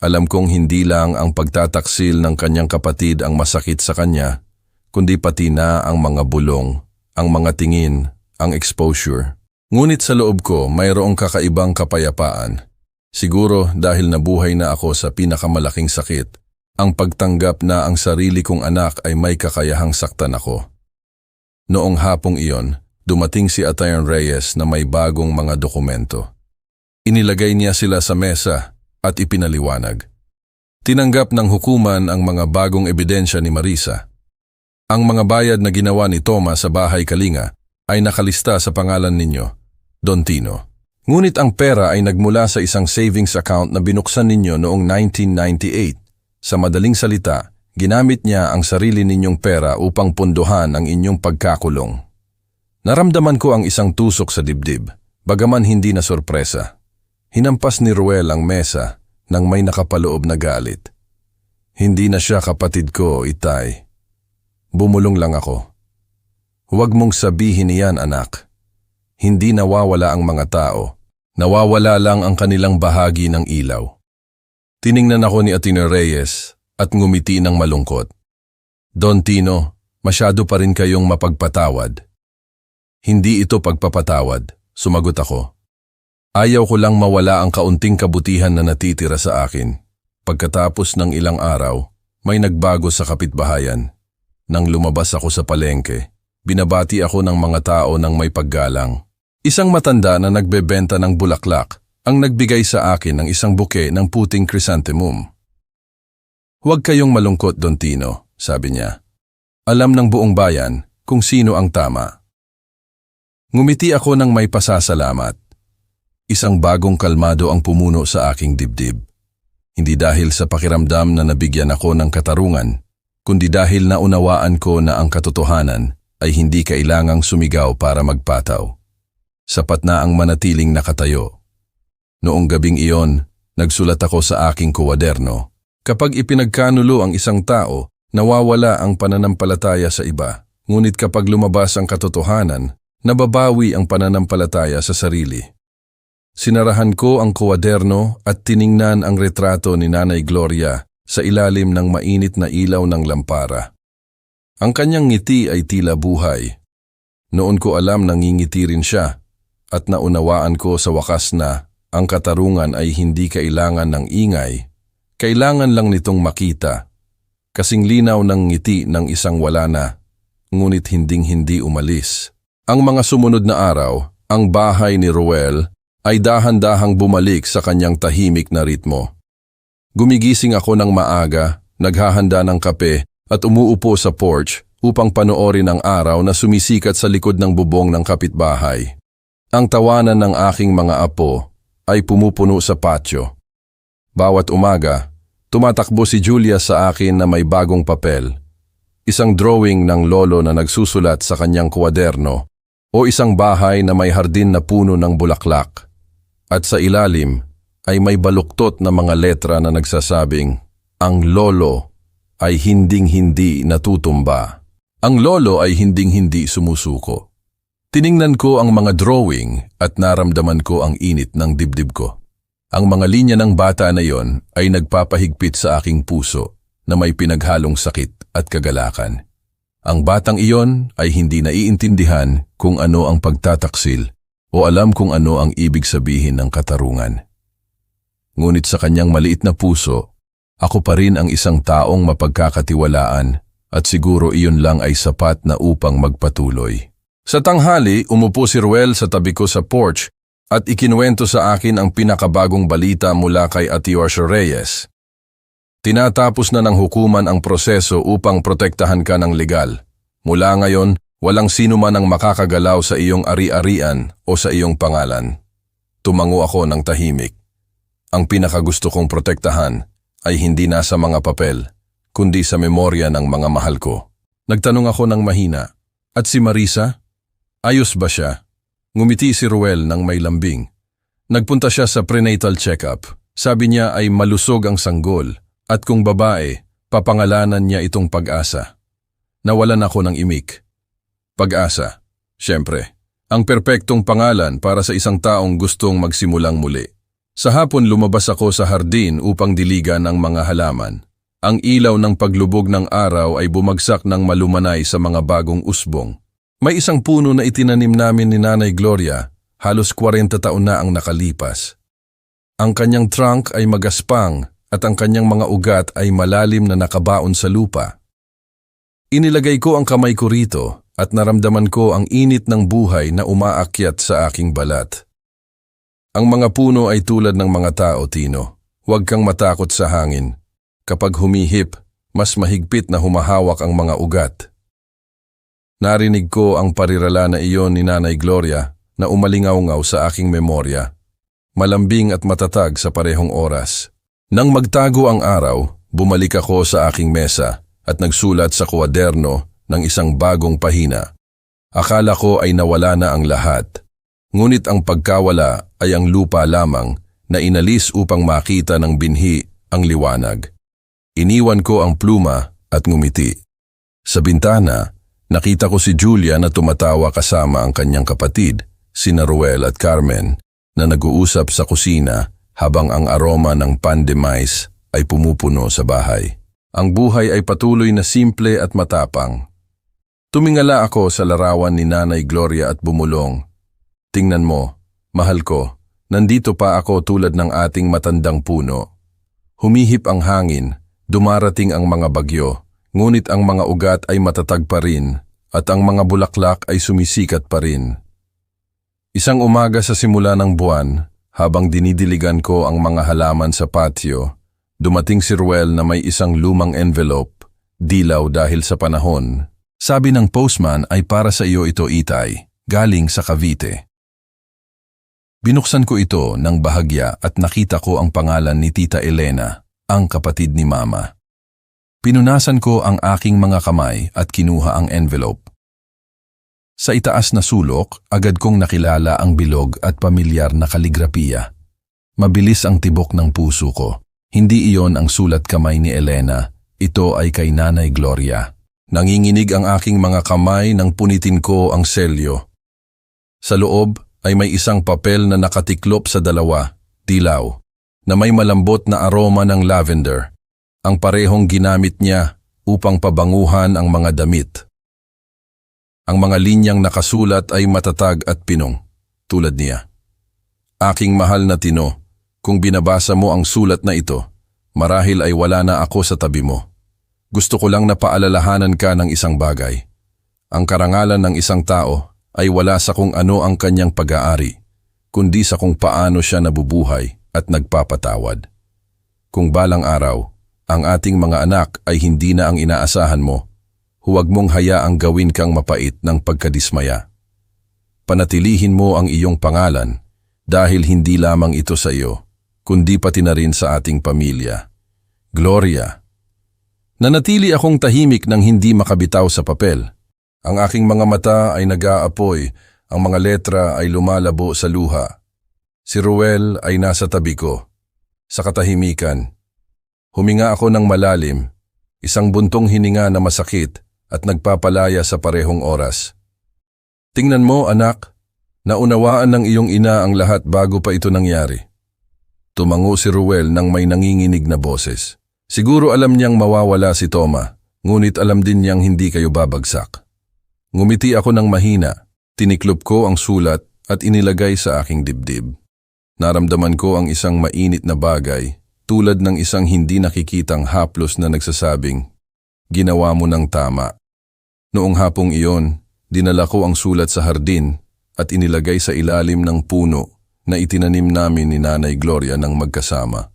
Alam kong hindi lang ang pagtataksil ng kanyang kapatid ang masakit sa kanya, kundi pati na ang mga bulong, ang mga tingin, ang exposure. Ngunit sa loob ko mayroong kakaibang kapayapaan. Siguro dahil nabuhay na ako sa pinakamalaking sakit, ang pagtanggap na ang sarili kong anak ay may kakayahang saktan ako. Noong hapong iyon, dumating si Atayan Reyes na may bagong mga dokumento. Inilagay niya sila sa mesa at ipinaliwanag. Tinanggap ng hukuman ang mga bagong ebidensya ni Marisa. Ang mga bayad na ginawa ni Thomas sa bahay Kalinga ay nakalista sa pangalan ninyo, Don Tino. Ngunit ang pera ay nagmula sa isang savings account na binuksan ninyo noong 1998. Sa madaling salita, ginamit niya ang sarili ninyong pera upang punduhan ang inyong pagkakulong. Naramdaman ko ang isang tusok sa dibdib, bagaman hindi na sorpresa. Hinampas ni Ruel ang mesa nang may nakapaloob na galit. Hindi na siya kapatid ko, Itay. Bumulong lang ako. Huwag mong sabihin iyan, anak. Hindi nawawala ang mga tao. Nawawala lang ang kanilang bahagi ng ilaw. Tiningnan ako ni Atty. Reyes at ngumiti ng malungkot. Don Tino, masyado pa rin kayong mapagpatawad. Hindi ito pagpapatawad, sumagot ako. Ayaw ko lang mawala ang kaunting kabutihan na natitira sa akin. Pagkatapos ng ilang araw, may nagbago sa kapitbahayan. Nang lumabas ako sa palengke, binabati ako ng mga tao ng may paggalang. Isang matanda na nagbebenta ng bulaklak ang nagbigay sa akin ng isang buke ng puting chrysanthemum. Huwag kayong malungkot, Don Tino, sabi niya. Alam ng buong bayan kung sino ang tama. Ngumiti ako ng may pasasalamat. Isang bagong kalmado ang pumuno sa aking dibdib. Hindi dahil sa pakiramdam na nabigyan ako ng katarungan, kundi dahil naunawaan ko na ang katotohanan ay hindi kailangang sumigaw para magpataw. Sapat na ang manatiling nakatayo. Noong gabing iyon, nagsulat ako sa aking kuwaderno. Kapag ipinagkanulo ang isang tao, nawawala ang pananampalataya sa iba. Ngunit kapag lumabas ang katotohanan, nababawi ang pananampalataya sa sarili. Sinarahan ko ang kuwaderno at tiningnan ang retrato ni Nanay Gloria sa ilalim ng mainit na ilaw ng lampara. Ang kanyang ngiti ay tila buhay. Noon ko alam na ngingiti rin siya at naunawaan ko sa wakas na ang katarungan ay hindi kailangan ng ingay, kailangan lang nitong makita. Kasing linaw ng ngiti ng isang wala na, ngunit hinding-hindi umalis. Ang mga sumunod na araw, ang bahay ni Ruel ay dahan-dahang bumalik sa kanyang tahimik na ritmo. Gumigising ako ng maaga, naghahanda ng kape at umuupo sa porch upang panoorin ang araw na sumisikat sa likod ng bubong ng kapitbahay. Ang tawanan ng aking mga apo ay pumupuno sa patio. Bawat umaga, tumatakbo si Julia sa akin na may bagong papel. Isang drawing ng lolo na nagsusulat sa kanyang kuwaderno o isang bahay na may hardin na puno ng bulaklak. At sa ilalim ay may baluktot na mga letra na nagsasabing, ang lolo ay hinding-hindi natutumba. Ang lolo ay hinding-hindi sumusuko. Tiningnan ko ang mga drawing at naramdaman ko ang init ng dibdib ko. Ang mga linya ng bata na iyon ay nagpapahigpit sa aking puso na may pinaghalong sakit at kagalakan. Ang batang iyon ay hindi naiintindihan kung ano ang pagtataksil o alam kung ano ang ibig sabihin ng katarungan. Ngunit sa kanyang maliit na puso, ako pa rin ang isang taong mapagkakatiwalaan at siguro iyon lang ay sapat na upang magpatuloy. Sa tanghali, umupo si Ruel sa tabi ko sa porch at ikinuwento sa akin ang pinakabagong balita mula kay Atty. Reyes. Tinatapos na ng hukuman ang proseso upang protektahan ka ng legal. Mula ngayon, walang sino man ang makakagalaw sa iyong ari-arian o sa iyong pangalan. Tumango ako ng tahimik. Ang pinakagusto kong protektahan ay hindi nasa mga papel, kundi sa memorya ng mga mahal ko. Nagtanong ako ng mahina, at si Marisa? Ayos ba siya? Ngumiti si Ruel ng may lambing. Nagpunta siya sa prenatal check-up. Sabi niya ay malusog ang sanggol at kung babae, papangalanan niya itong Pag-asa. Nawalan ako ng imik. Pag-asa, syempre, ang perpektong pangalan para sa isang taong gustong magsimulang muli. Sa hapon lumabas ako sa hardin upang diligan ang mga halaman. Ang ilaw ng paglubog ng araw ay bumagsak ng malumanay sa mga bagong usbong. May isang puno na itinanim namin ni Nanay Gloria, halos 40 taon na ang nakalipas. Ang kanyang trunk ay magaspang at ang kanyang mga ugat ay malalim na nakabaon sa lupa. Inilagay ko ang kamay ko rito at naramdaman ko ang init ng buhay na umaakyat sa aking balat. Ang mga puno ay tulad ng mga tao, Tino. Huwag kang matakot sa hangin. Kapag humihip, mas mahigpit na humahawak ang mga ugat. Narinig ko ang parirala na iyon ni Nanay Gloria na umalingaw-ngaw sa aking memorya. Malambing at matatag sa parehong oras. Nang magtago ang araw, bumalik ako sa aking mesa at nagsulat sa kwaderno ng isang bagong pahina. Akala ko ay nawala na ang lahat. Ngunit ang pagkawala ay ang lupa lamang na inalis upang makita ng binhi ang liwanag. Iniwan ko ang pluma at ngumiti. Sa bintana, nakita ko si Julia na tumatawa kasama ang kanyang kapatid, sina Ruel at Carmen, na nag-uusap sa kusina habang ang aroma ng pan de mais ay pumupuno sa bahay. Ang buhay ay patuloy na simple at matapang. Tumingala ako sa larawan ni Nanay Gloria at bumulong. Tingnan mo, mahal ko, nandito pa ako tulad ng ating matandang puno. Humihip ang hangin, dumarating ang mga bagyo, ngunit ang mga ugat ay matatag pa rin at ang mga bulaklak ay sumisikat pa rin. Isang umaga sa simula ng buwan, habang dinidiligan ko ang mga halaman sa patio, dumating si Ruel na may isang lumang envelope, dilaw dahil sa panahon. Sabi ng postman ay para sa iyo ito, Itay, galing sa Cavite. Binuksan ko ito ng bahagya at nakita ko ang pangalan ni Tita Elena, ang kapatid ni Mama. Pinunasan ko ang aking mga kamay at kinuha ang envelope. Sa itaas na sulok, agad kong nakilala ang bilog at pamilyar na kaligrapiya. Mabilis ang tibok ng puso ko. Hindi iyon ang sulat kamay ni Elena, ito ay kay Nanay Gloria. Nanginginig ang aking mga kamay nang punitin ko ang selyo. Sa loob ay may isang papel na nakatiklop sa dalawa, dilaw, na may malambot na aroma ng lavender, ang parehong ginamit niya upang pabanguhan ang mga damit. Ang mga linyang nakasulat ay matatag at pinong, tulad niya. Aking mahal na Tino, kung binabasa mo ang sulat na ito, marahil ay wala na ako sa tabi mo. Gusto ko lang na paalalahanan ka ng isang bagay. Ang karangalan ng isang tao ay wala sa kung ano ang kanyang pag-aari, kundi sa kung paano siya nabubuhay at nagpapatawad. Kung balang araw, ang ating mga anak ay hindi na ang inaasahan mo, huwag mong hayaang gawin kang mapait ng pagkadismaya. Panatilihin mo ang iyong pangalan dahil hindi lamang ito sa iyo, kundi pati na rin sa ating pamilya. Gloria. Nanatili akong tahimik nang hindi makabitaw sa papel. Ang aking mga mata ay nag-aapoy, ang mga letra ay lumalabo sa luha. Si Ruel ay nasa tabi ko. Sa katahimikan, huminga ako ng malalim, isang buntong hininga na masakit at nagpapalaya sa parehong oras. Tingnan mo, anak, naunawaan ng iyong ina ang lahat bago pa ito nangyari. Tumango si Ruel nang may nanginginig na boses. Siguro alam niyang mawawala si Toma, ngunit alam din niyang hindi kayo babagsak. Ngumiti ako ng mahina, tiniklop ko ang sulat at inilagay sa aking dibdib. Naramdaman ko ang isang mainit na bagay, tulad ng isang hindi nakikitang haplos na nagsasabing, "Ginawa mo ng tama." Noong hapong iyon, dinala ko ang sulat sa hardin at inilagay sa ilalim ng puno na itinanim namin ni Nanay Gloria ng magkasama.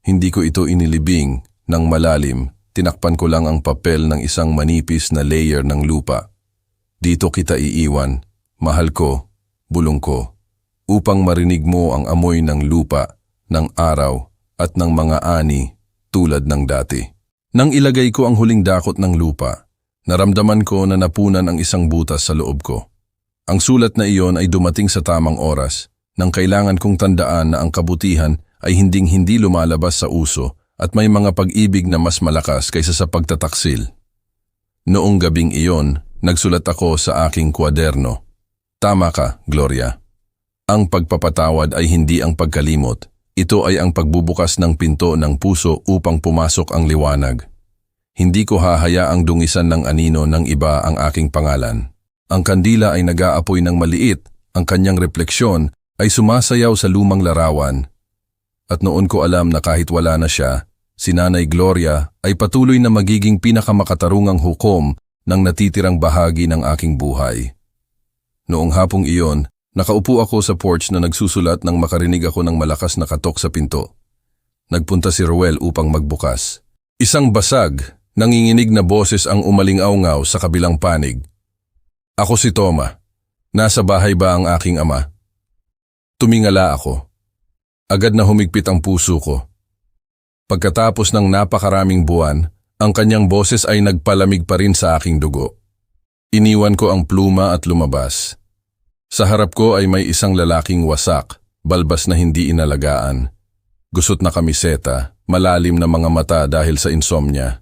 Hindi ko ito inilibing ng malalim, tinakpan ko lang ang papel ng isang manipis na layer ng lupa. Dito kita iiwan, mahal ko, bulong ko, upang marinig mo ang amoy ng lupa, ng araw, at ng mga ani tulad ng dati. Nang ilagay ko ang huling dakot ng lupa, naramdaman ko na napunan ang isang butas sa loob ko. Ang sulat na iyon ay dumating sa tamang oras, nang kailangan kong tandaan na ang kabutihan ay hinding-hindi lumalabas sa uso at may mga pag-ibig na mas malakas kaysa sa pagtataksil. Noong gabing iyon, nagsulat ako sa aking kwaderno. Tama ka, Gloria. Ang pagpapatawad ay hindi ang pagkalimot. Ito ay ang pagbubukas ng pinto ng puso upang pumasok ang liwanag. Hindi ko hahayaang dungisan ng anino ng iba ang aking pangalan. Ang kandila ay nag-aapoy ng maliit, ang kanyang refleksyon ay sumasayaw sa lumang larawan. At noon ko alam na kahit wala na siya, si Nanay Gloria ay patuloy na magiging pinakamakatarungang hukom ng natitirang bahagi ng aking buhay. Noong hapong iyon, nakaupo ako sa porch na nagsusulat nang makarinig ako ng malakas na katok sa pinto. Nagpunta si Ruel upang magbukas. Isang basag, nanginginig na boses ang umalingaw-ngaw sa kabilang panig. Ako si Toma. Nasa bahay ba ang aking ama? Tumingala ako. Agad na humigpit ang puso ko. Pagkatapos ng napakaraming buwan, ang kanyang boses ay nagpalamig pa rin sa aking dugo. Iniwan ko ang pluma at lumabas. Sa harap ko ay may isang lalaking wasak, balbas na hindi inalagaan. Gusot na kamiseta, malalim na mga mata dahil sa insomnia.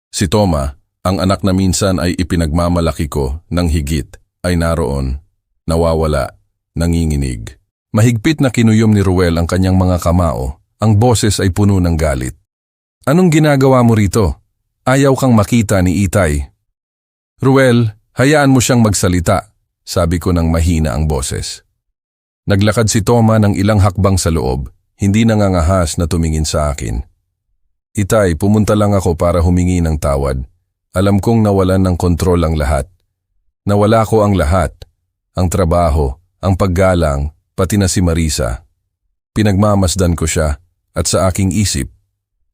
Si Toma, ang anak na minsan ay ipinagmamalaki ko ng higit, ay naroon, nawawala, nanginginig. Mahigpit na kinuyom ni Ruel ang kanyang mga kamao, ang boses ay puno ng galit. Anong ginagawa mo rito? Ayaw kang makita ni Itay. Ruel, hayaan mo siyang magsalita, sabi ko ng mahina ang boses. Naglakad si Toma ng ilang hakbang sa loob, hindi nangangahas na tumingin sa akin. Itay, pumunta lang ako para humingi ng tawad. Alam kong nawalan ng kontrol ang lahat. Nawala ko ang lahat, ang trabaho, ang paggalang, pati na si Marisa. Pinagmamasdan ko siya at sa aking isip,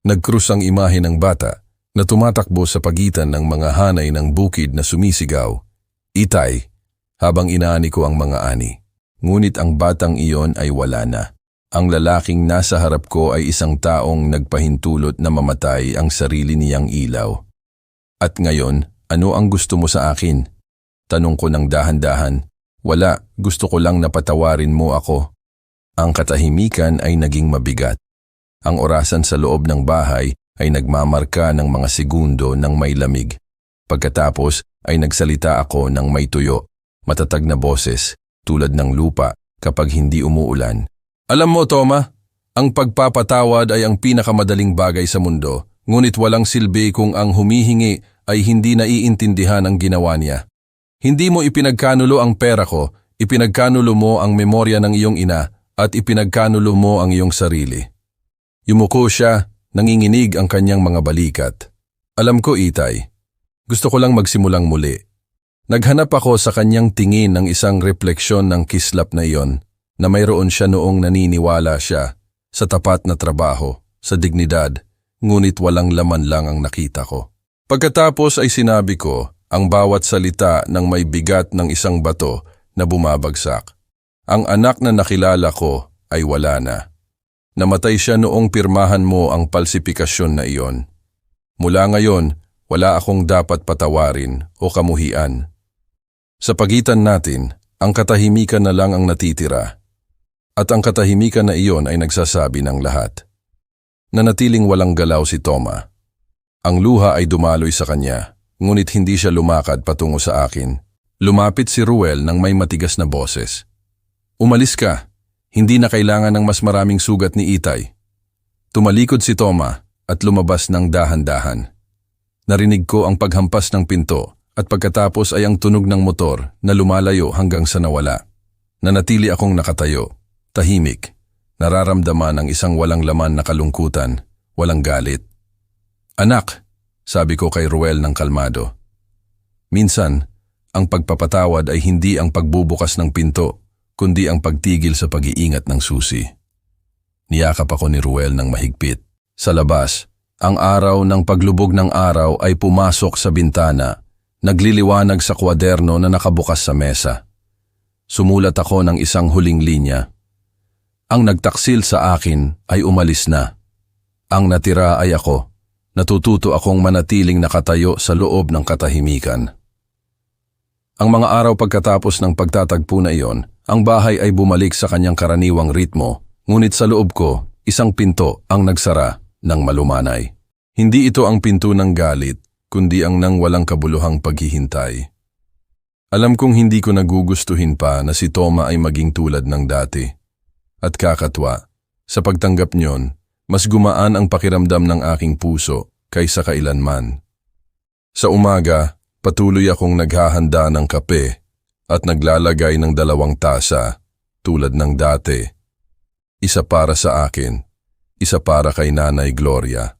nagkrus ang imahe ng bata na tumatakbo sa pagitan ng mga hanay ng bukid na sumisigaw, Itay, habang inaani ko ang mga ani. Ngunit ang batang iyon ay wala na. Ang lalaking nasa harap ko ay isang taong nagpahintulot na mamatay ang sarili niyang ilaw. At ngayon, ano ang gusto mo sa akin? Tanong ko ng dahan-dahan. Wala, gusto ko lang napatawarin mo ako. Ang katahimikan ay naging mabigat. Ang orasan sa loob ng bahay ay nagmamarka ng mga segundo ng may lamig. Pagkatapos ay nagsalita ako ng may tuyo, matatag na boses, tulad ng lupa kapag hindi umuulan. Alam mo, Toma, ang pagpapatawad ay ang pinakamadaling bagay sa mundo. Ngunit walang silbi kung ang humihingi ay hindi naiintindihan ang ginawa niya. Hindi mo ipinagkanulo ang pera ko, ipinagkanulo mo ang memorya ng iyong ina at ipinagkanulo mo ang iyong sarili. Yumuko siya, nanginginig ang kanyang mga balikat. Alam ko, Itay. Gusto ko lang magsimulang muli. Naghanap ako sa kanyang tingin ng isang refleksyon ng kislap na iyon na mayroon siya noong naniniwala siya sa tapat na trabaho, sa dignidad, ngunit walang laman lang ang nakita ko. Pagkatapos ay sinabi ko ang bawat salita ng may bigat ng isang bato na bumabagsak. Ang anak na nakilala ko ay wala na. Namatay siya noong pirmahan mo ang palsipikasyon na iyon. Mula ngayon, wala akong dapat patawarin o kamuhian. Sa pagitan natin, ang katahimikan na lang ang natitira. At ang katahimikan na iyon ay nagsasabi ng lahat. Nanatiling walang galaw si Toma. Ang luha ay dumaloy sa kanya, ngunit hindi siya lumakad patungo sa akin. Lumapit si Ruel ng may matigas na boses. Umalis ka. Hindi na kailangan ng mas maraming sugat ni Itay. Tumalikod si Toma at lumabas ng dahan-dahan. Narinig ko ang paghampas ng pinto at pagkatapos ay ang tunog ng motor na lumalayo hanggang sa nawala. Nanatili akong nakatayo, tahimik. Nararamdaman ang isang walang laman na kalungkutan, walang galit. Anak, sabi ko kay Ruel ng kalmado. Minsan, ang pagpapatawad ay hindi ang pagbubukas ng pinto, kundi ang pagtigil sa pag-iingat ng susi. Niyakap ako ni Ruel ng mahigpit. Sa labas, ang araw ng paglubog ng araw ay pumasok sa bintana, nagliliwanag sa kwaderno na nakabukas sa mesa. Sumulat ako ng isang huling linya. Ang nagtaksil sa akin ay umalis na. Ang natira ay ako. Natututo akong manatiling nakatayo sa loob ng katahimikan. Ang mga araw pagkatapos ng pagtatagpo na iyon, ang bahay ay bumalik sa kanyang karaniwang ritmo, ngunit sa loob ko, isang pinto ang nagsara ng malumanay. Hindi ito ang pinto ng galit, kundi ang nang walang kabuluhang paghihintay. Alam kong hindi ko nagugustuhin pa na si Toma ay maging tulad ng dati. At kakatwa, sa pagtanggap niyon, mas gumaan ang pakiramdam ng aking puso kaysa kailanman. Sa umaga, patuloy akong naghahanda ng kape at naglalagay ng 2 tasa tulad ng dati. Isa para sa akin, isa para kay Nanay Gloria.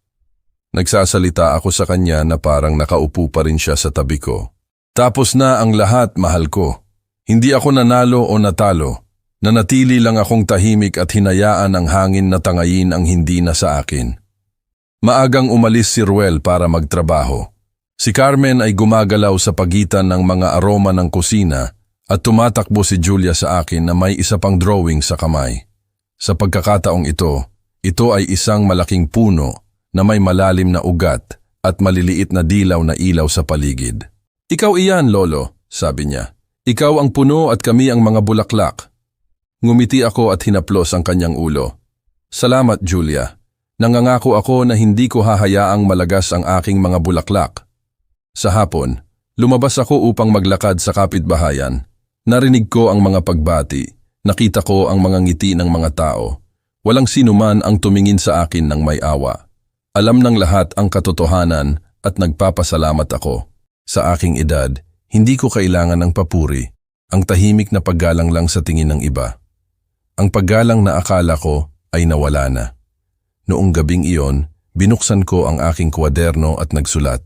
Nagsasalita ako sa kanya na parang nakaupo pa rin siya sa tabi ko. Tapos na ang lahat, mahal ko. Hindi ako nanalo o natalo. Nanatili lang akong tahimik at hinayaan ang hangin na tangayin ang hindi na sa akin. Maagang umalis si Ruel para magtrabaho. Si Carmen ay gumagalaw sa pagitan ng mga aroma ng kusina at tumatakbo si Julia sa akin na may isa pang drawing sa kamay. Sa pagkakataong ito ay isang malaking puno na may malalim na ugat at maliliit na dilaw na ilaw sa paligid. "Ikaw iyan, Lolo," sabi niya. "Ikaw ang puno at kami ang mga bulaklak." Ngumiti ako at hinaplos ang kanyang ulo. "Salamat, Julia. Nangangako ako na hindi ko hahayaang malagas ang aking mga bulaklak." Sa hapon, lumabas ako upang maglakad sa kapitbahayan. Narinig ko ang mga pagbati. Nakita ko ang mga ngiti ng mga tao. Walang sino man ang tumingin sa akin ng may awa. Alam ng lahat ang katotohanan at nagpapasalamat ako. Sa aking edad, hindi ko kailangan ng papuri. Ang tahimik na paggalang lang sa tingin ng iba. Ang paggalang na akala ko ay nawala na. Noong gabing iyon, binuksan ko ang aking kwaderno at nagsulat.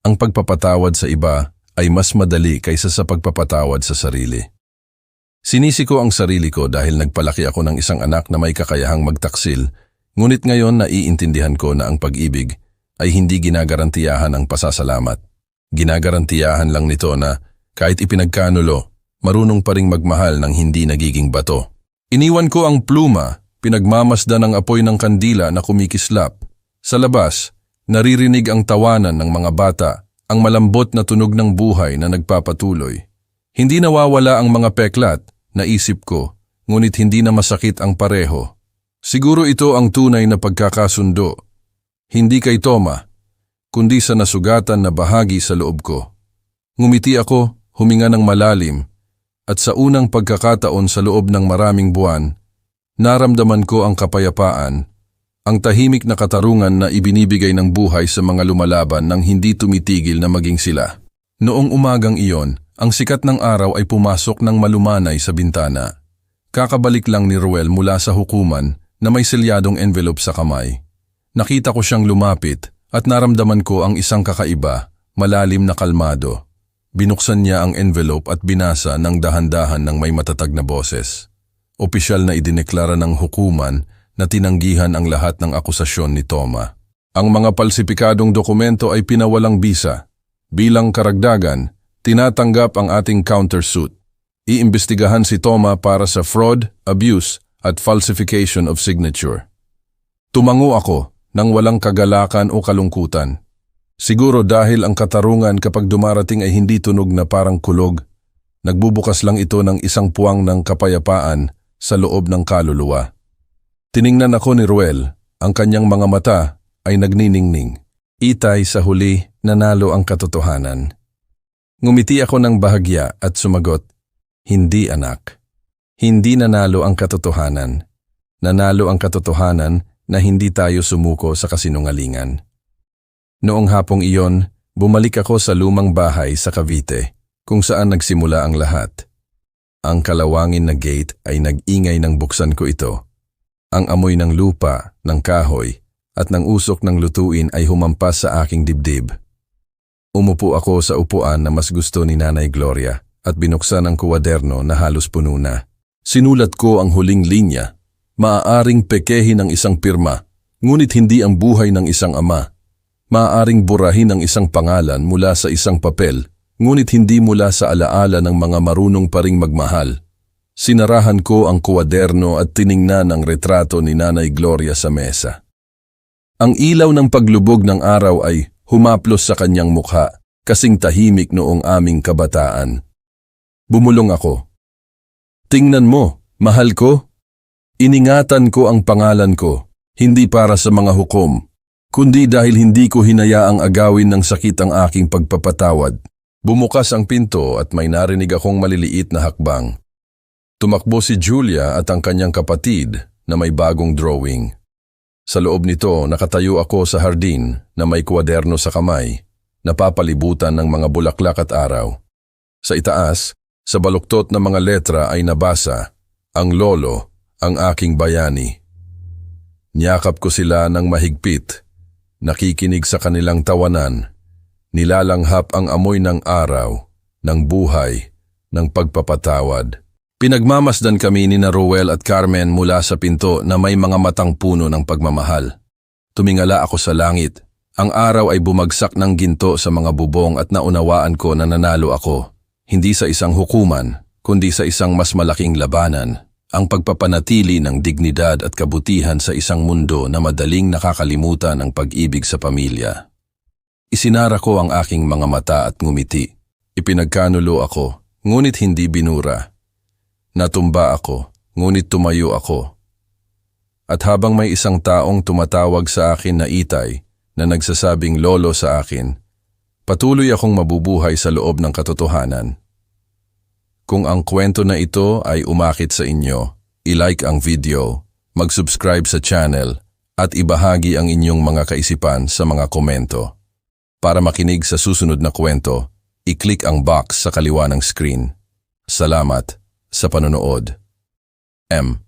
Ang pagpapatawad sa iba ay mas madali kaysa sa pagpapatawad sa sarili. Sinisi ko ang sarili ko dahil nagpalaki ako ng isang anak na may kakayahang magtaksil, ngunit ngayon naiintindihan ko na ang pag-ibig ay hindi ginagarantiyahan ang pasasalamat. Ginagarantiyahan lang nito na kahit ipinagkanulo, marunong pa ring magmahal ng hindi nagiging bato. Iniwan ko ang pluma, pinagmamasdan ang apoy ng kandila na kumikislap. Sa labas, naririnig ang tawanan ng mga bata, ang malambot na tunog ng buhay na nagpapatuloy. Hindi nawawala ang mga peklat, naisip ko, ngunit hindi na masakit ang pareho. Siguro ito ang tunay na pagkakasundo. Hindi kay Toma, kundi sa nasugatan na bahagi sa loob ko. Ngumiti ako, huminga ng malalim, at sa unang pagkakataon sa loob ng maraming buwan, naramdaman ko ang kapayapaan, ang tahimik na katarungan na ibinibigay ng buhay sa mga lumalaban nang hindi tumitigil na maging sila. Noong umagang iyon, ang sikat ng araw ay pumasok ng malumanay sa bintana. Kakabalik lang ni Ruel mula sa hukuman na may selyadong envelope sa kamay. Nakita ko siyang lumapit at naramdaman ko ang isang kakaiba, malalim na kalmado. Binuksan niya ang envelope at binasa ng dahan-dahan ng may matatag na boses. Opisyal na idineklara ng hukuman na tinanggihan ang lahat ng akusasyon ni Toma. Ang mga palsipikadong dokumento ay pinawalang bisa. Bilang karagdagan, tinatanggap ang ating countersuit. Iimbestigahan si Toma para sa fraud, abuse at falsification of signature. Tumango ako nang walang kagalakan o kalungkutan. Siguro dahil ang katarungan kapag dumarating ay hindi tunog na parang kulog. Nagbubukas lang ito ng isang puwang ng kapayapaan sa loob ng kaluluwa. Tiningnan ako ni Ruel, ang kanyang mga mata ay nagniningning. Itay sa huli, nanalo ang katotohanan. Ngumiti ako ng bahagya at sumagot, "Hindi anak. Hindi nanalo ang katotohanan. Nanalo ang katotohanan na hindi tayo sumuko sa kasinungalingan." Noong hapong iyon, bumalik ako sa lumang bahay sa Cavite, kung saan nagsimula ang lahat. Ang kalawangin na gate ay nag-ingay nang buksan ko ito. Ang amoy ng lupa, ng kahoy, at ng usok ng lutuin ay humampas sa aking dibdib. Umupo ako sa upuan na mas gusto ni Nanay Gloria at binuksan ang kuwaderno na halos puno na. Sinulat ko ang huling linya. Maaaring pekehin ang isang pirma, ngunit hindi ang buhay ng isang ama. Maaaring burahin ang isang pangalan mula sa isang papel, ngunit hindi mula sa alaala ng mga marunong pa ring magmahal. Sinarahan ko ang kuwaderno at tiningnan ang retrato ni Nanay Gloria sa mesa. Ang ilaw ng paglubog ng araw ay humaplos sa kanyang mukha, kasing tahimik noong aming kabataan. Bumulong ako. "Tingnan mo, mahal ko." Iningatan ko ang pangalan ko, hindi para sa mga hukom, kundi dahil hindi ko hinayaang agawin ng sakit ang aking pagpapatawad. Bumukas ang pinto at may narinig akong maliliit na hakbang. Tumakbo si Julia at ang kanyang kapatid na may bagong drawing. Sa loob nito, nakatayo ako sa hardin na may kwaderno sa kamay, napapalibutan ng mga bulaklak at araw. Sa itaas, sa baluktot na mga letra ay nabasa, "Ang lolo, ang aking bayani." Niyakap ko sila ng mahigpit, nakikinig sa kanilang tawanan, nilalanghap ang amoy ng araw, ng buhay, ng pagpapatawad. Pinagmamasdan kami ni Ruel at Carmen mula sa pinto na may mga matang puno ng pagmamahal. Tumingala ako sa langit. Ang araw ay bumagsak ng ginto sa mga bubong at naunawaan ko na nanalo ako. Hindi sa isang hukuman, kundi sa isang mas malaking labanan, ang pagpapanatili ng dignidad at kabutihan sa isang mundo na madaling nakakalimutan ang pag-ibig sa pamilya. Isinara ko ang aking mga mata at ngumiti. Ipinagkanulo ako, ngunit hindi binura. Natumba ako, ngunit tumayo ako. At habang may isang taong tumatawag sa akin na Itay, na nagsasabing lolo sa akin, patuloy akong mabubuhay sa loob ng katotohanan. Kung ang kwento na ito ay umakit sa inyo, i-like ang video, mag-subscribe sa channel, at ibahagi ang inyong mga kaisipan sa mga komento. Para makinig sa susunod na kwento, i-click ang box sa kaliwa ng screen. Salamat sa panonood. M.